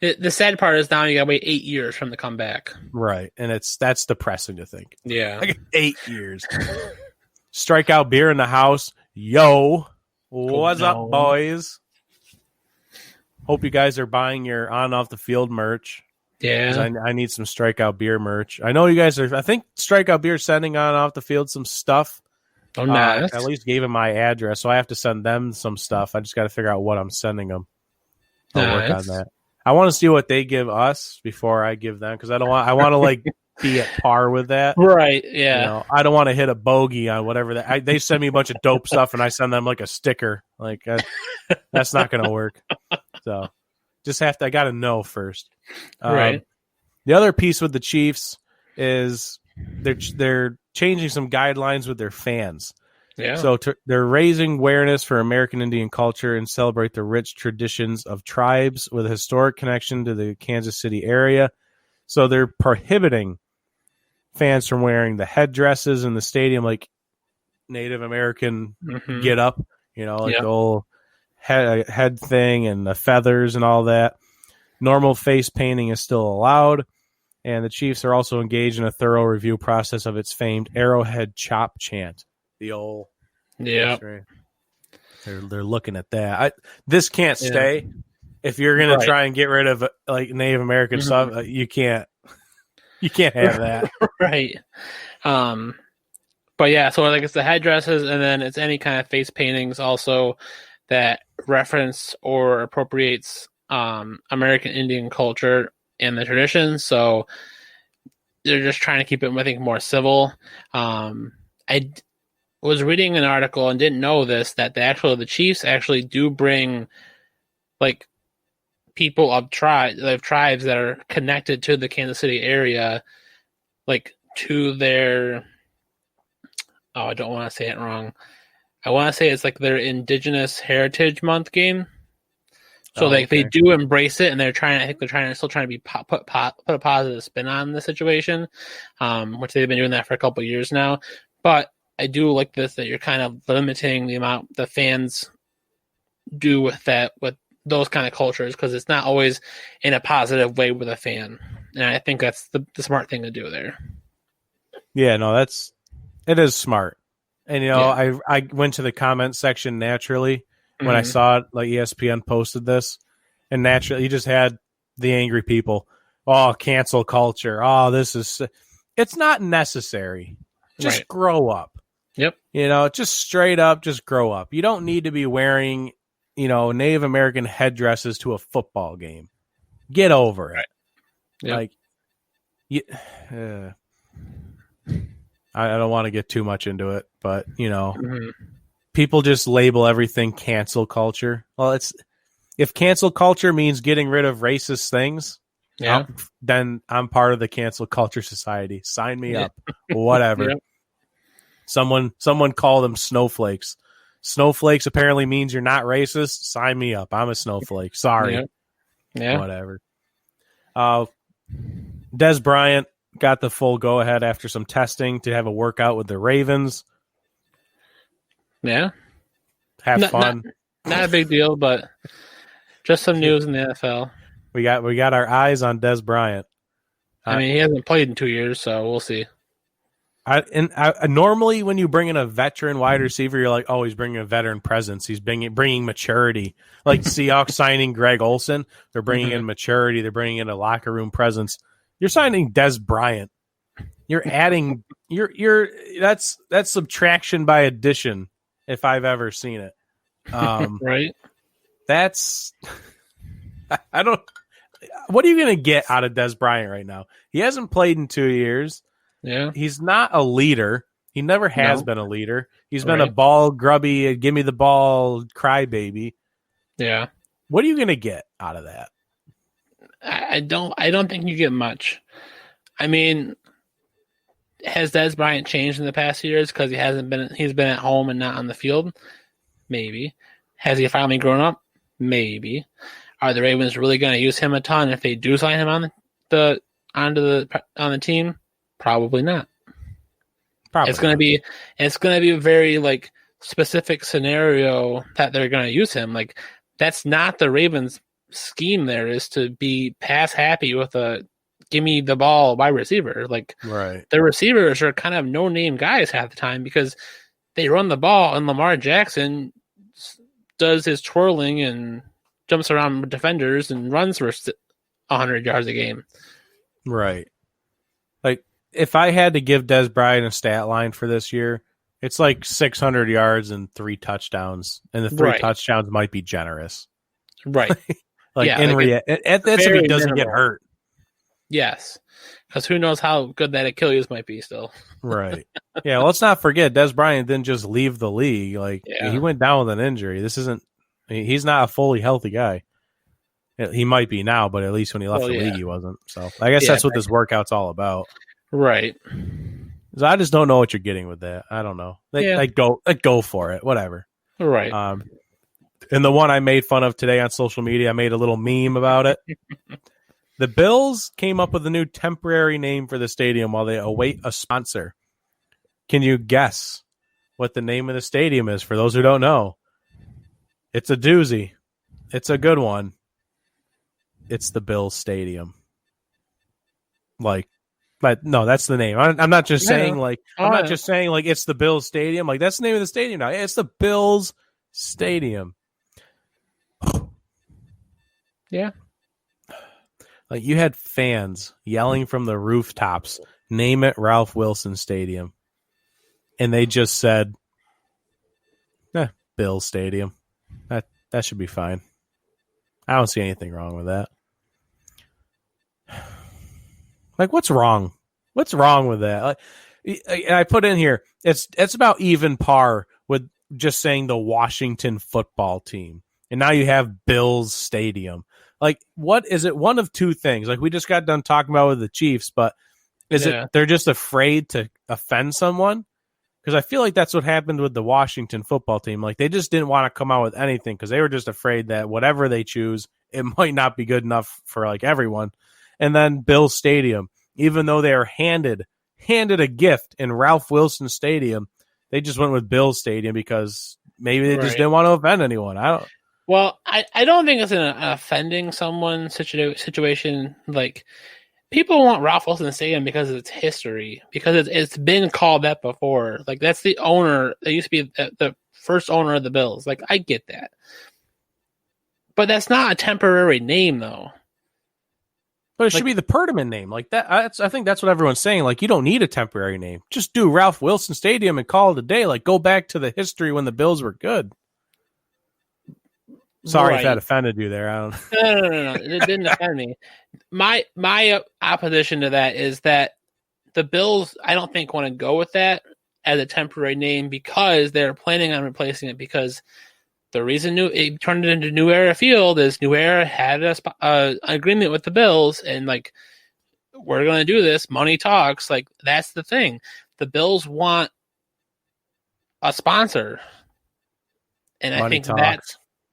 The sad part is now you got to wait 8 years from the comeback.
Right, and that's depressing to think.
Yeah,
like 8 years. Strikeout beer in the house. Yo, what's up, boys? Hope you guys are buying your on and off the field merch.
Yeah,
I need some Strikeout beer merch. I know you guys are. I think Strikeout beer is sending on and off the field some stuff.
Oh, nice.
At least gave them my address, so I have to send them some stuff. I just got to figure out what I'm sending them. I'll work on that. I want to see what they give us before I give them, because I want to like be at par with that.
Right. Yeah.
You know, I don't want to hit a bogey on whatever they send me a bunch of dope stuff and I send them like a sticker. Like that's not going to work. So I got to know first.
Right.
The other piece with the Chiefs is they're changing some guidelines with their fans.
Yeah.
So they're raising awareness for American Indian culture and celebrate the rich traditions of tribes with a historic connection to the Kansas City area. So they're prohibiting fans from wearing the headdresses in the stadium, like Native American get up, the whole head thing and the feathers and all that. Normal face painting is still allowed. And the Chiefs are also engaged in a thorough review process of its famed Arrowhead Chop chant. The old,
yeah,
right. They're looking at that. This can't stay. If you're gonna try and get rid of like Native American stuff, you can't have that,
right? But yeah, so like it's the headdresses, and then it's any kind of face paintings also that reference or appropriates American Indian culture and the traditions. So they're just trying to keep it, I think, more civil. I was reading an article and didn't know this, that the Chiefs actually do bring like people of tribes that are connected to the Kansas City area, like to their, I don't want to say it wrong. I want to say it's like their Indigenous Heritage Month game. So they do embrace it, and they're still trying to put a positive spin on the situation, which they've been doing that for a couple of years now. But I do like this, that you're kind of limiting the amount the fans do with those kind of cultures, because it's not always in a positive way with a fan. And I think that's the smart thing to do there.
Yeah, no, it is smart. And, I went to the comment section naturally when I saw it, like ESPN posted this, and naturally you just had the angry people. Oh, cancel culture. Oh, it's not necessary. Just grow up.
Yep.
Just straight up, just grow up. You don't need to be wearing, Native American headdresses to a football game. Get over it.
Right. Yep.
Like, I don't want to get too much into it, but, people just label everything cancel culture. Well, if cancel culture means getting rid of racist things, then I'm part of the cancel culture society. Sign me up. Whatever. Yep. Someone call them snowflakes. Snowflakes apparently means you're not racist. Sign me up. I'm a snowflake. Sorry.
Yeah.
Whatever. Des Bryant got the full go-ahead after some testing to have a workout with the Ravens.
Yeah.
Have fun.
Not a big deal, but just some news in the NFL.
We got our eyes on Des Bryant.
I mean, he hasn't played in 2 years, so we'll see.
Normally, when you bring in a veteran wide receiver, you're like, oh, he's bringing a veteran presence. He's bringing maturity. Like Seahawks signing Greg Olsen, they're bringing in maturity. They're bringing in a locker room presence. You're signing Des Bryant. You're adding. That's subtraction by addition, if I've ever seen it.
Right.
That's. I don't. What are you going to get out of Des Bryant right now? He hasn't played in 2 years.
Yeah.
He's not a leader. He never has been a leader. He's been a ball grubby, give me the ball crybaby.
Yeah.
What are you going to get out of that?
I don't think you get much. I mean, has Dez Bryant changed in the past years because he's been at home and not on the field? Maybe. Has he finally grown up? Maybe. Are the Ravens really going to use him a ton if they do sign him on the team? Probably not.
Probably
it's going to be a very like specific scenario that they're going to use him. Like that's not the Ravens scheme. There is to be pass happy with a give me the ball wide receiver. Like
right.
The receivers are kind of no name guys half the time because they run the ball and Lamar Jackson does his twirling and jumps around defenders and runs for 100 yards a game.
Right. Like if I had to give Dez Bryant a stat line for this year, it's like 600 yards and 3 touchdowns, and the 3 touchdowns might be generous.
Right.
Like yeah, that's if he doesn't get hurt.
Yes. Because who knows how good that Achilles might be still.
Right. Yeah, let's not forget Dez Bryant didn't just leave the league. Like he went down with an injury. He's not a fully healthy guy. He might be now, but at least when he left the league, he wasn't. So I guess that's what this workout's all about.
Right.
So I just don't know what you're getting with that. I don't know. Go for it. Whatever.
Right.
And the one I made fun of today on social media, I made a little meme about it. The Bills came up with a new temporary name for the stadium while they await a sponsor. Can you guess what the name of the stadium is for those who don't know? It's a doozy. It's a good one. It's the Bills Stadium. But no, that's the name. I'm not just saying just saying like it's the Bills Stadium. Like that's the name of the stadium now. It's the Bills Stadium.
Yeah.
Like you had fans yelling from the rooftops, name it Ralph Wilson Stadium. And they just said, Bills Stadium. That should be fine. I don't see anything wrong with that. Like, what's wrong? What's wrong with that? I put in here, it's about even par with just saying the Washington football team. And now you have Bills Stadium. Like, what is it? One of two things. Like, we just got done talking about with the Chiefs, but is it they're just afraid to offend someone? Because I feel like that's what happened with the Washington football team. Like, they just didn't want to come out with anything because they were just afraid that whatever they choose, it might not be good enough for, like, everyone. And then Bills Stadium, even though they are handed a gift in Ralph Wilson Stadium, they just went with Bills Stadium because maybe they just didn't want to offend anyone.
Well, I don't think it's an offending someone situation. Like, people want Ralph Wilson Stadium because of its history, because it's been called that before. Like, that's the owner. That used to be the first owner of the Bills. Like, I get that. But that's not a temporary name, though.
But it should be the permanent name. Like that. I think that's what everyone's saying. Like, you don't need a temporary name. Just do Ralph Wilson Stadium and call it a day. Like, go back to the history when the Bills were good. Sorry if that offended you there. I don't.
No. It didn't offend me. My opposition to that is that the Bills, I don't think, want to go with that as a temporary name because they're planning on replacing it. Because the reason it turned it into New Era Field is New Era had an agreement with the Bills, and like, we're going to do this. Money talks. Like, that's the thing. The Bills want a sponsor, and I think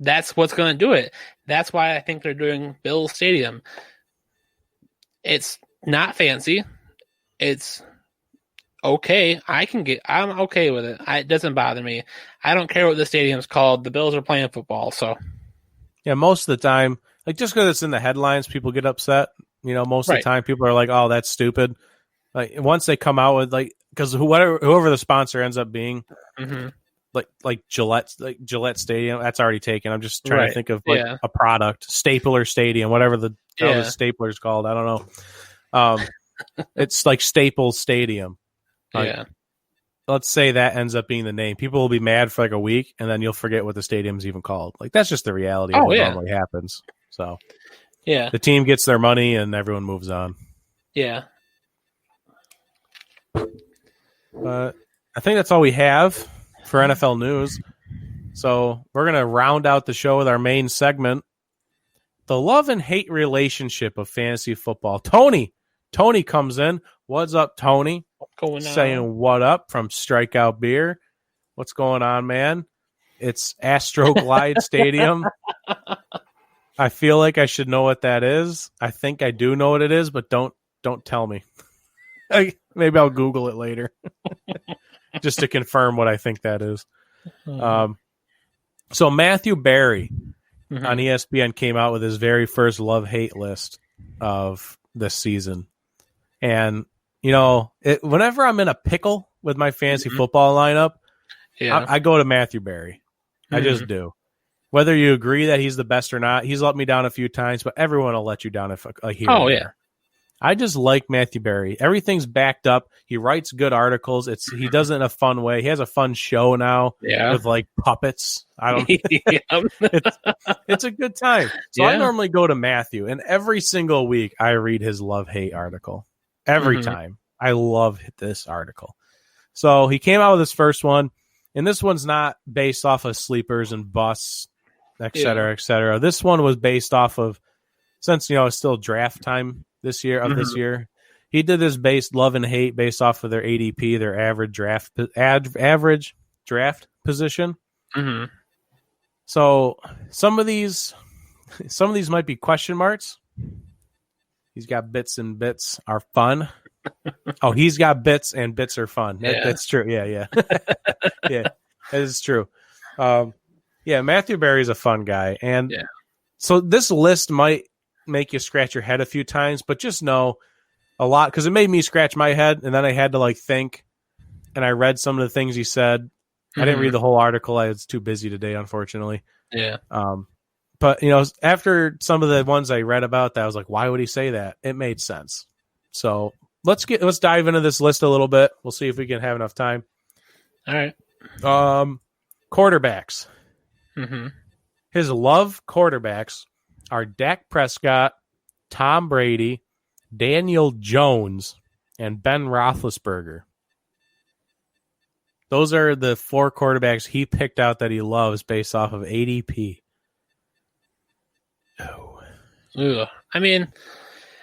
that's what's going to do it. That's why I think they're doing Bills Stadium. It's not fancy. It's okay. I'm okay with it. It doesn't bother me. I don't care what the stadium's called. The Bills are playing football, so. Yeah,
most of the time, like, just because it's in the headlines, people get upset. You know, most of the time, people are like, "Oh, that's stupid." Like, once they come out with, like, because whoever the sponsor ends up being, like Gillette Stadium, that's already taken. I'm just trying to think of a product, Stapler Stadium, whatever the Stapler's called. I don't know. It's like Staples Stadium. Let's say that ends up being the name. People will be mad for like a week, and then you'll forget what the stadium's even called. Like, that's just the reality of what normally happens. So, the team gets their money, and everyone moves on.
Yeah.
I think that's all we have for NFL news. So we're going to round out the show with our main segment, the love and hate relationship of fantasy football. Tony comes in. What's up, Tony?
What's going on?
Saying what up from Strikeout Beer. What's going on, man? It's Astroglide Stadium. I feel like I should know what that is. I think I do know what it is, but don't tell me. Maybe I'll Google it later just to confirm what I think that is. So Matthew Berry on ESPN came out with his very first love-hate list of this season. And, whenever I'm in a pickle with my fantasy football lineup, I go to Matthew Berry. I just do. Whether you agree that he's the best or not, he's let me down a few times, but everyone will let you down if a hero.
Oh, yeah.
I just like Matthew Berry. Everything's backed up. He writes good articles. He does it in a fun way. He has a fun show now with like puppets. I don't. It's a good time. So I normally go to Matthew, and every single week I read his love-hate article. Every time. I love this article. So he came out with his first one, and this one's not based off of sleepers and busts, et cetera, et cetera. This one was based off of, since it's still draft time this year. He did this based love and hate based off of their ADP, their average draft position. So some of these might be question marks. He's got bits and bits are fun. Oh, he's got bits and bits are fun. That's true. Yeah. Yeah, that is true. Matthew Berry's a fun guy. And so this list might make you scratch your head a few times, but just know a lot, because it made me scratch my head, and then I had to think, and I read some of the things he said. I didn't read the whole article. I was too busy today, unfortunately. But after some of the ones I read about that, I was like, why would he say that? It made sense. So let's dive into this list a little bit. We'll see if we can have enough time.
All right.
Quarterbacks. His love quarterbacks are Dak Prescott, Tom Brady, Daniel Jones, and Ben Roethlisberger. Those are the 4 quarterbacks he picked out that he loves based off of ADP. Oh,
I mean,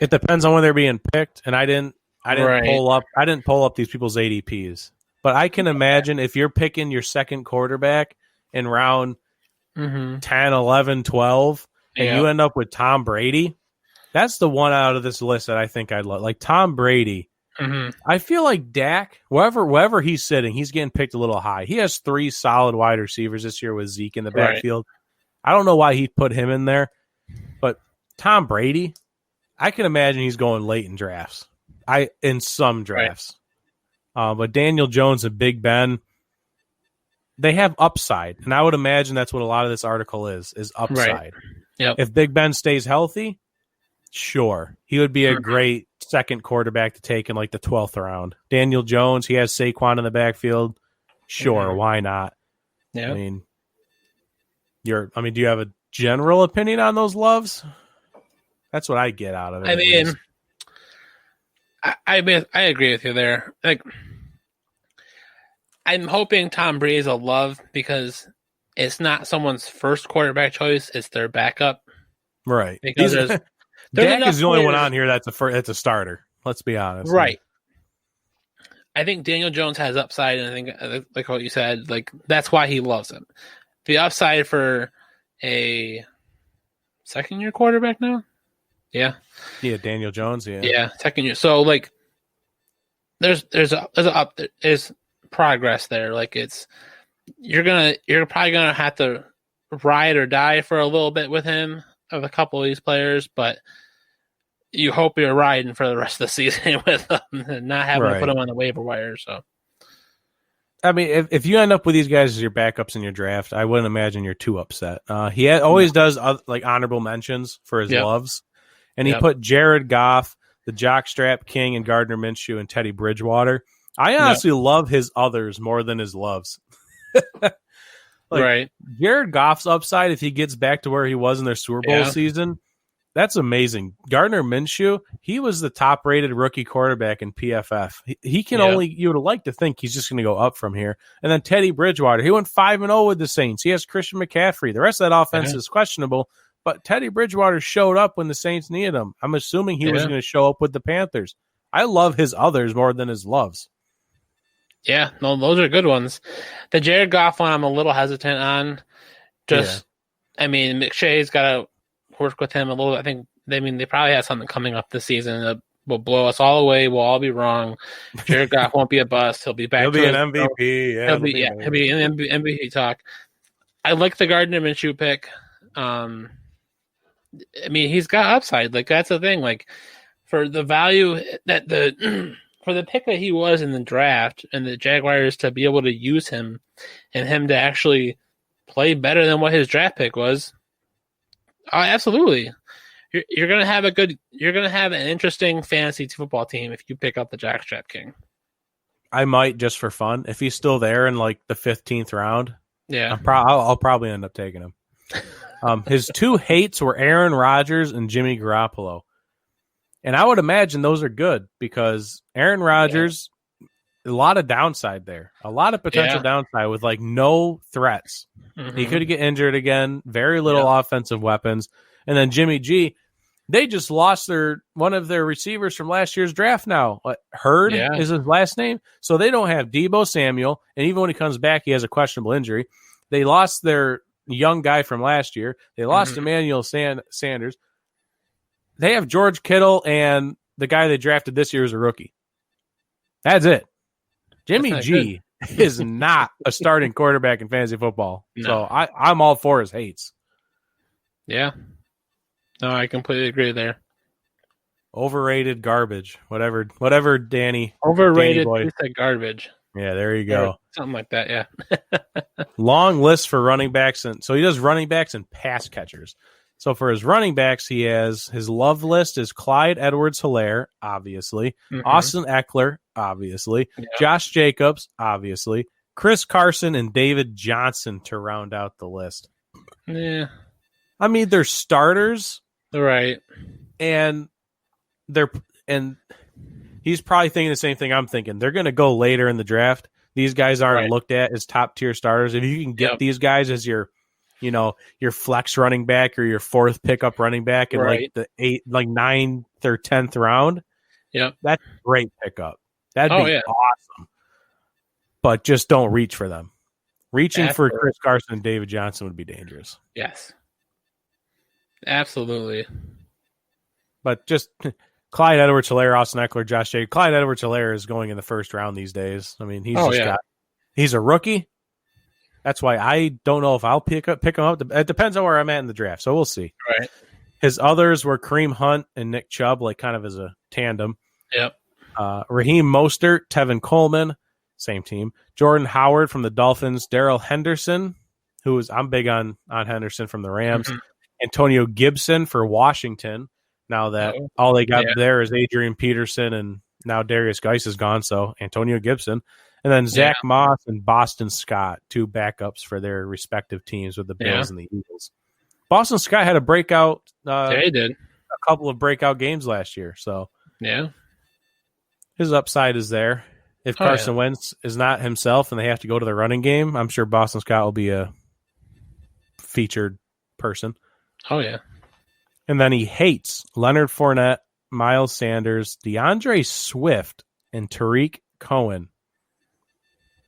it depends on when they're being picked, and I didn't pull up these people's ADPs. But I can imagine if you're picking your second quarterback in round 10, 11, 12, and you end up with Tom Brady, that's the one out of this list that I think I'd love. Like Tom Brady, I feel like Dak, wherever he's sitting, he's getting picked a little high. He has 3 solid wide receivers this year with Zeke in the backfield. I don't know why he put him in there, but Tom Brady, I can imagine he's going late in drafts. In some drafts. But Daniel Jones and Big Ben, they have upside, and I would imagine that's what a lot of this article is upside.
Right. Yep.
If Big Ben stays healthy, sure, he would be a great second quarterback to take in the 12th round. Daniel Jones, he has Saquon in the backfield. Sure, why not?
Yeah.
Do you have a general opinion on those loves? That's what I get out of it.
I agree with you there. I'm hoping Tom Brady is a love because it's not someone's first quarterback choice; it's their backup.
Right.
Because
Dak is the only one on here that's a starter. Let's be honest.
Right. I think Daniel Jones has upside, and I think, like what you said, that's why he loves him. The upside for a second-year quarterback now. Yeah,
Daniel Jones.
Yeah, second year. So there's progress there. You're probably gonna have to ride or die for a little bit with him of a couple of these players, but you hope you're riding for the rest of the season with them and not having to put them on the waiver wire. So,
if you end up with these guys as your backups in your draft, I wouldn't imagine you're too upset. He always does honorable mentions for his loves. And he put Jared Goff, the Jockstrap King, and Gardner Minshew, and Teddy Bridgewater. I honestly love his others more than his loves.
Right.
Jared Goff's upside, if he gets back to where he was in their Super Bowl season, that's amazing. Gardner Minshew, he was the top-rated rookie quarterback in PFF. He can only, you would like to think he's just going to go up from here. And then Teddy Bridgewater, he went 5-0 with the Saints. He has Christian McCaffrey. The rest of that offense is questionable, but Teddy Bridgewater showed up when the Saints needed him. I'm assuming he was going to show up with the Panthers. I love his others more than his loves.
Yeah, no, those are good ones. The Jared Goff one, I'm a little hesitant on. I mean, McShay's got to work with him a little. They probably have something coming up this season that will blow us all away. We'll all be wrong. Jared Goff won't be a bust. He'll be back.
He'll be an MVP. Yeah,
he'll be in MVP talk. I like the Gardner Minshew pick. I mean, he's got upside. Like, that's the thing. Like, for the value that for the pick that he was in the draft, and the Jaguars to be able to use him and him to actually play better than what his draft pick was. Absolutely. You're gonna have an interesting fantasy football team if you pick up the Jackstrap King.
I might, just for fun, if he's still there in like the 15th round.
Yeah,
I'll probably end up taking him. His two hates were Aaron Rodgers and Jimmy Garoppolo, and I would imagine those are good because Aaron Rodgers, a lot of downside there, a lot of potential downside with like no threats. Mm-hmm. He could get injured again. Very little offensive weapons, and then Jimmy G. They just lost one of their receivers from last year's draft now. Hurd is his last name. So they don't have Deebo Samuel. And even when he comes back, he has a questionable injury. They lost their young guy from last year. They lost Emmanuel Sanders. They have George Kittle, and the guy they drafted this year is a rookie. That's it. Jimmy G is not a starting quarterback in fantasy football. No. So I'm all for his hates.
Yeah. No, I completely agree there.
Overrated garbage. Whatever, Danny.
Overrated
Danny
piece of garbage.
Yeah, there you go.
Something like that, yeah.
Long list for running backs. So he does running backs and pass catchers. So for his running backs, he has his love list is Clyde Edwards-Helaire, obviously. Mm-hmm. Austin Eckler, obviously. Yeah. Josh Jacobs, obviously. Chris Carson and David Johnson to round out the list.
Yeah.
I mean, they're starters.
Right.
And he's probably thinking the same thing I'm thinking. They're going to go later in the draft. These guys aren't looked at as top tier starters. If you can get these guys as your flex running back or your fourth pickup running back in like the 9th or 10th round, that's a great pickup. That'd be awesome. But just don't reach for them. Reaching for Chris Carson and David Johnson would be dangerous.
Yes. Absolutely.
But just Clyde Edwards-Helaire, Austin Eckler, Josh Jacobs. Clyde Edwards-Helaire is going in the first round these days. I mean, he's a rookie. That's why I don't know if I'll pick him up. It depends on where I'm at in the draft, so we'll see.
Right.
His others were Kareem Hunt and Nick Chubb, like kind of as a tandem.
Yep.
Raheem Mostert, Tevin Coleman, same team. Jordan Howard from the Dolphins, Darrell Henderson, I'm big on Henderson from the Rams. Mm-hmm. Antonio Gibson for Washington. Now that all they got there is Adrian Peterson, and now Darius Geis is gone, so Antonio Gibson. And then Zach Moss and Boston Scott, two backups for their respective teams with the Bills and the Eagles. Boston Scott had a breakout.
He did
a couple of breakout games last year, so his upside is there. If Carson Wentz is not himself and they have to go to the running game, I'm sure Boston Scott will be a featured person.
Oh yeah.
And then he hates Leonard Fournette, Miles Sanders, DeAndre Swift, and Tariq Cohen.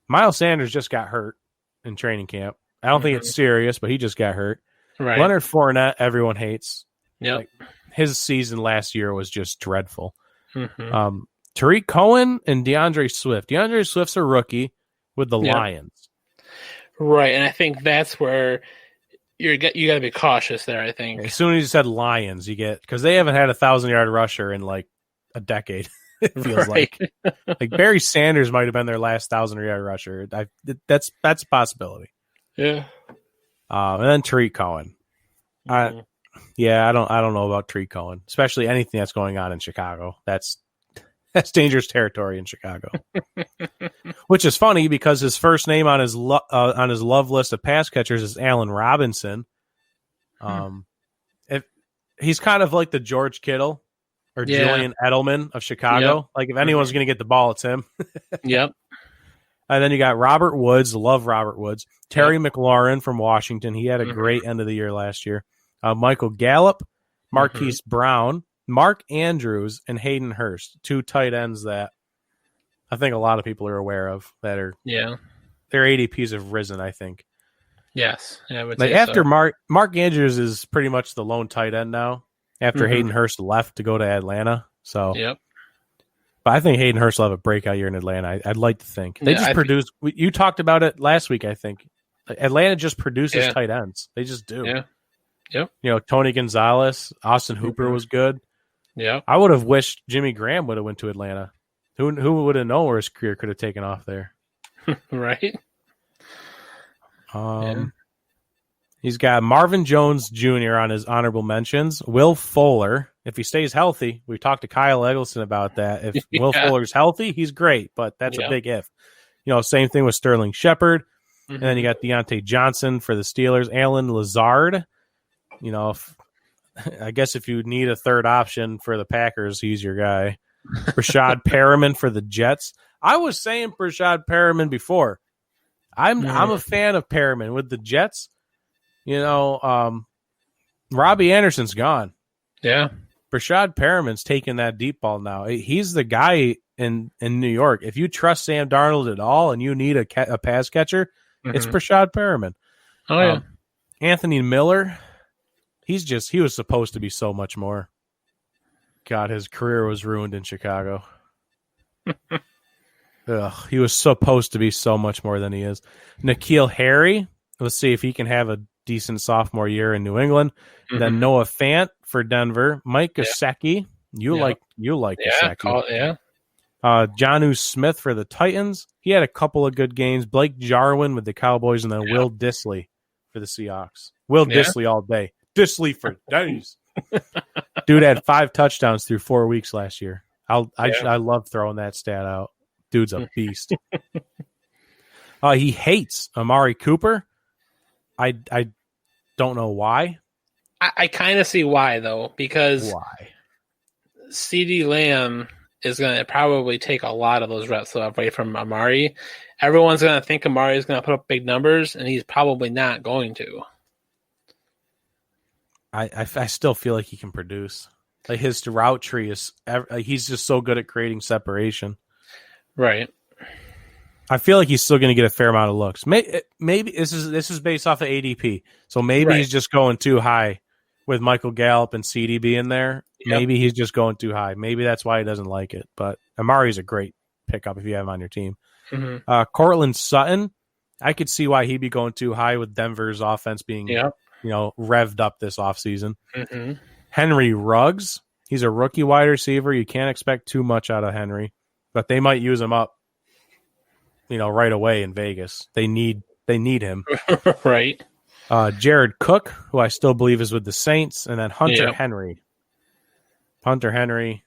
Miles Sanders just got hurt in training camp. I don't think it's serious, but he just got hurt.
Right.
Leonard Fournette, everyone hates.
Yep.
Like, his season last year was just dreadful.
Mm-hmm.
Tariq Cohen and DeAndre Swift. DeAndre Swift's a rookie with the Lions.
Right, and I think that's where you got to be cautious there, I think.
As soon as you said Lions, because they haven't had a 1,000-yard rusher in like a decade. It feels like Barry Sanders might have been their last 1,000-yard rusher. That's a possibility.
Yeah.
And then Tariq Cohen. I don't know about Tariq Cohen, especially anything that's going on in Chicago. That's dangerous territory in Chicago. Which is funny because his first name on his love list of pass catchers is Allen Robinson. If he's kind of like the George Kittle or Julian Edelman of Chicago. Yep. Like if anyone's going to get the ball, it's him.
Yep.
And then you got Robert Woods. Love Robert Woods. Terry McLaurin from Washington. He had a great end of the year last year. Michael Gallup, Marquise Brown, Mark Andrews, and Hayden Hurst, 2 tight ends that I think a lot of people are aware of that are their ADPs have risen, I think.
Yes. Yeah, I would
like
say
after
so.
Mark Andrews is pretty much the lone tight end now after Hayden Hurst left to go to Atlanta. So but I think Hayden Hurst will have a breakout year in Atlanta. I'd like to think. They just produce you talked about it last week, I think. Atlanta just produces tight ends. They just do.
Yeah. Yep.
You know, Tony Gonzalez, Austin Hooper was good.
Yeah.
I would have wished Jimmy Graham would have went to Atlanta. Who would have known where his career could have taken off there?
Right.
He's got Marvin Jones Jr. on his honorable mentions. Will Fuller, if he stays healthy, we talked to Kyle Eggleston about that. If Will Fuller's healthy, he's great, but that's a big if. You know, same thing with Sterling Shepard. And then you got Deontay Johnson for the Steelers. Alan Lazard. You know, I guess if you need a third option for the Packers, he's your guy. Rashad Perriman for the Jets. I was saying Rashad Perriman before. I'm a fan of Perriman with the Jets. You know, Robbie Anderson's gone.
Yeah.
Rashad Perriman's taking that deep ball now. He's the guy in New York. If you trust Sam Darnold at all and you need a pass catcher, it's Rashad Perriman.
Oh, yeah.
Anthony Miller, he was supposed to be so much more. God, his career was ruined in Chicago. He was supposed to be so much more than he is. N'Keal Harry, let's see if he can have a decent sophomore year in New England. Then Noah Fant for Denver. Mike Gesicki. You like Gesicki. Jonnu Smith for the Titans. He had a couple of good games. Blake Jarwin with the Cowboys, and then Will Dissly for the Seahawks. Will Dissly all day. Dissly for days. Dude had 5 touchdowns through 4 weeks last year. I love throwing that stat out. Dude's a beast. He hates Amari Cooper. I don't know why.
I kind of see why, though, because CeeDee Lamb is going to probably take a lot of those reps away from Amari. Everyone's going to think Amari is going to put up big numbers, and he's probably not going to.
I still feel like he can produce. Like his route tree he's just so good at creating separation.
Right.
I feel like he's still going to get a fair amount of looks. Maybe this is based off of ADP, so maybe he's just going too high with Michael Gallup and CDB in there. Yep. Maybe he's just going too high. Maybe that's why he doesn't like it. But Amari's a great pickup if you have him on your team. Cortland Sutton, I could see why he'd be going too high with Denver's offense being revved up this offseason. Henry Ruggs, he's a rookie wide receiver. You can't expect too much out of Henry, but they might use him up, right away in Vegas. They need him.
Right.
Jared Cook, who I still believe is with the Saints, and then Hunter Henry. Hunter Henry,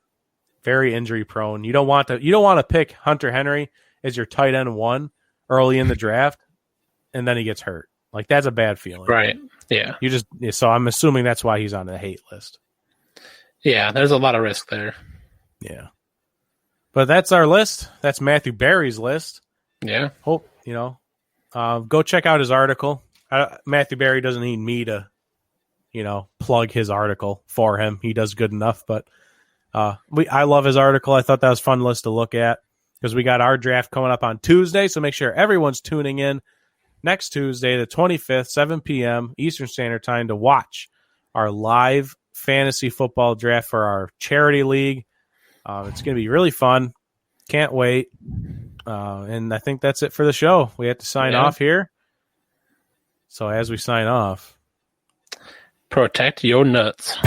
very injury prone. You don't want to pick Hunter Henry as your tight end 1 early in the draft, and then he gets hurt. Like that's a bad feeling.
Right. Yeah.
So I'm assuming that's why he's on the hate list.
Yeah, there's a lot of risk there.
Yeah. But that's our list. That's Matthew Berry's list.
Yeah.
Hope, go check out his article. Matthew Berry doesn't need me to, plug his article for him. He does good enough. But I love his article. I thought that was a fun list to look at because we got our draft coming up on Tuesday. So make sure everyone's tuning in next Tuesday, the 25th, 7 p.m. Eastern Standard Time to watch our live fantasy football draft for our charity league. It's going to be really fun. Can't wait. And I think that's it for the show. We have to sign off here. So as we sign off,
protect your nuts.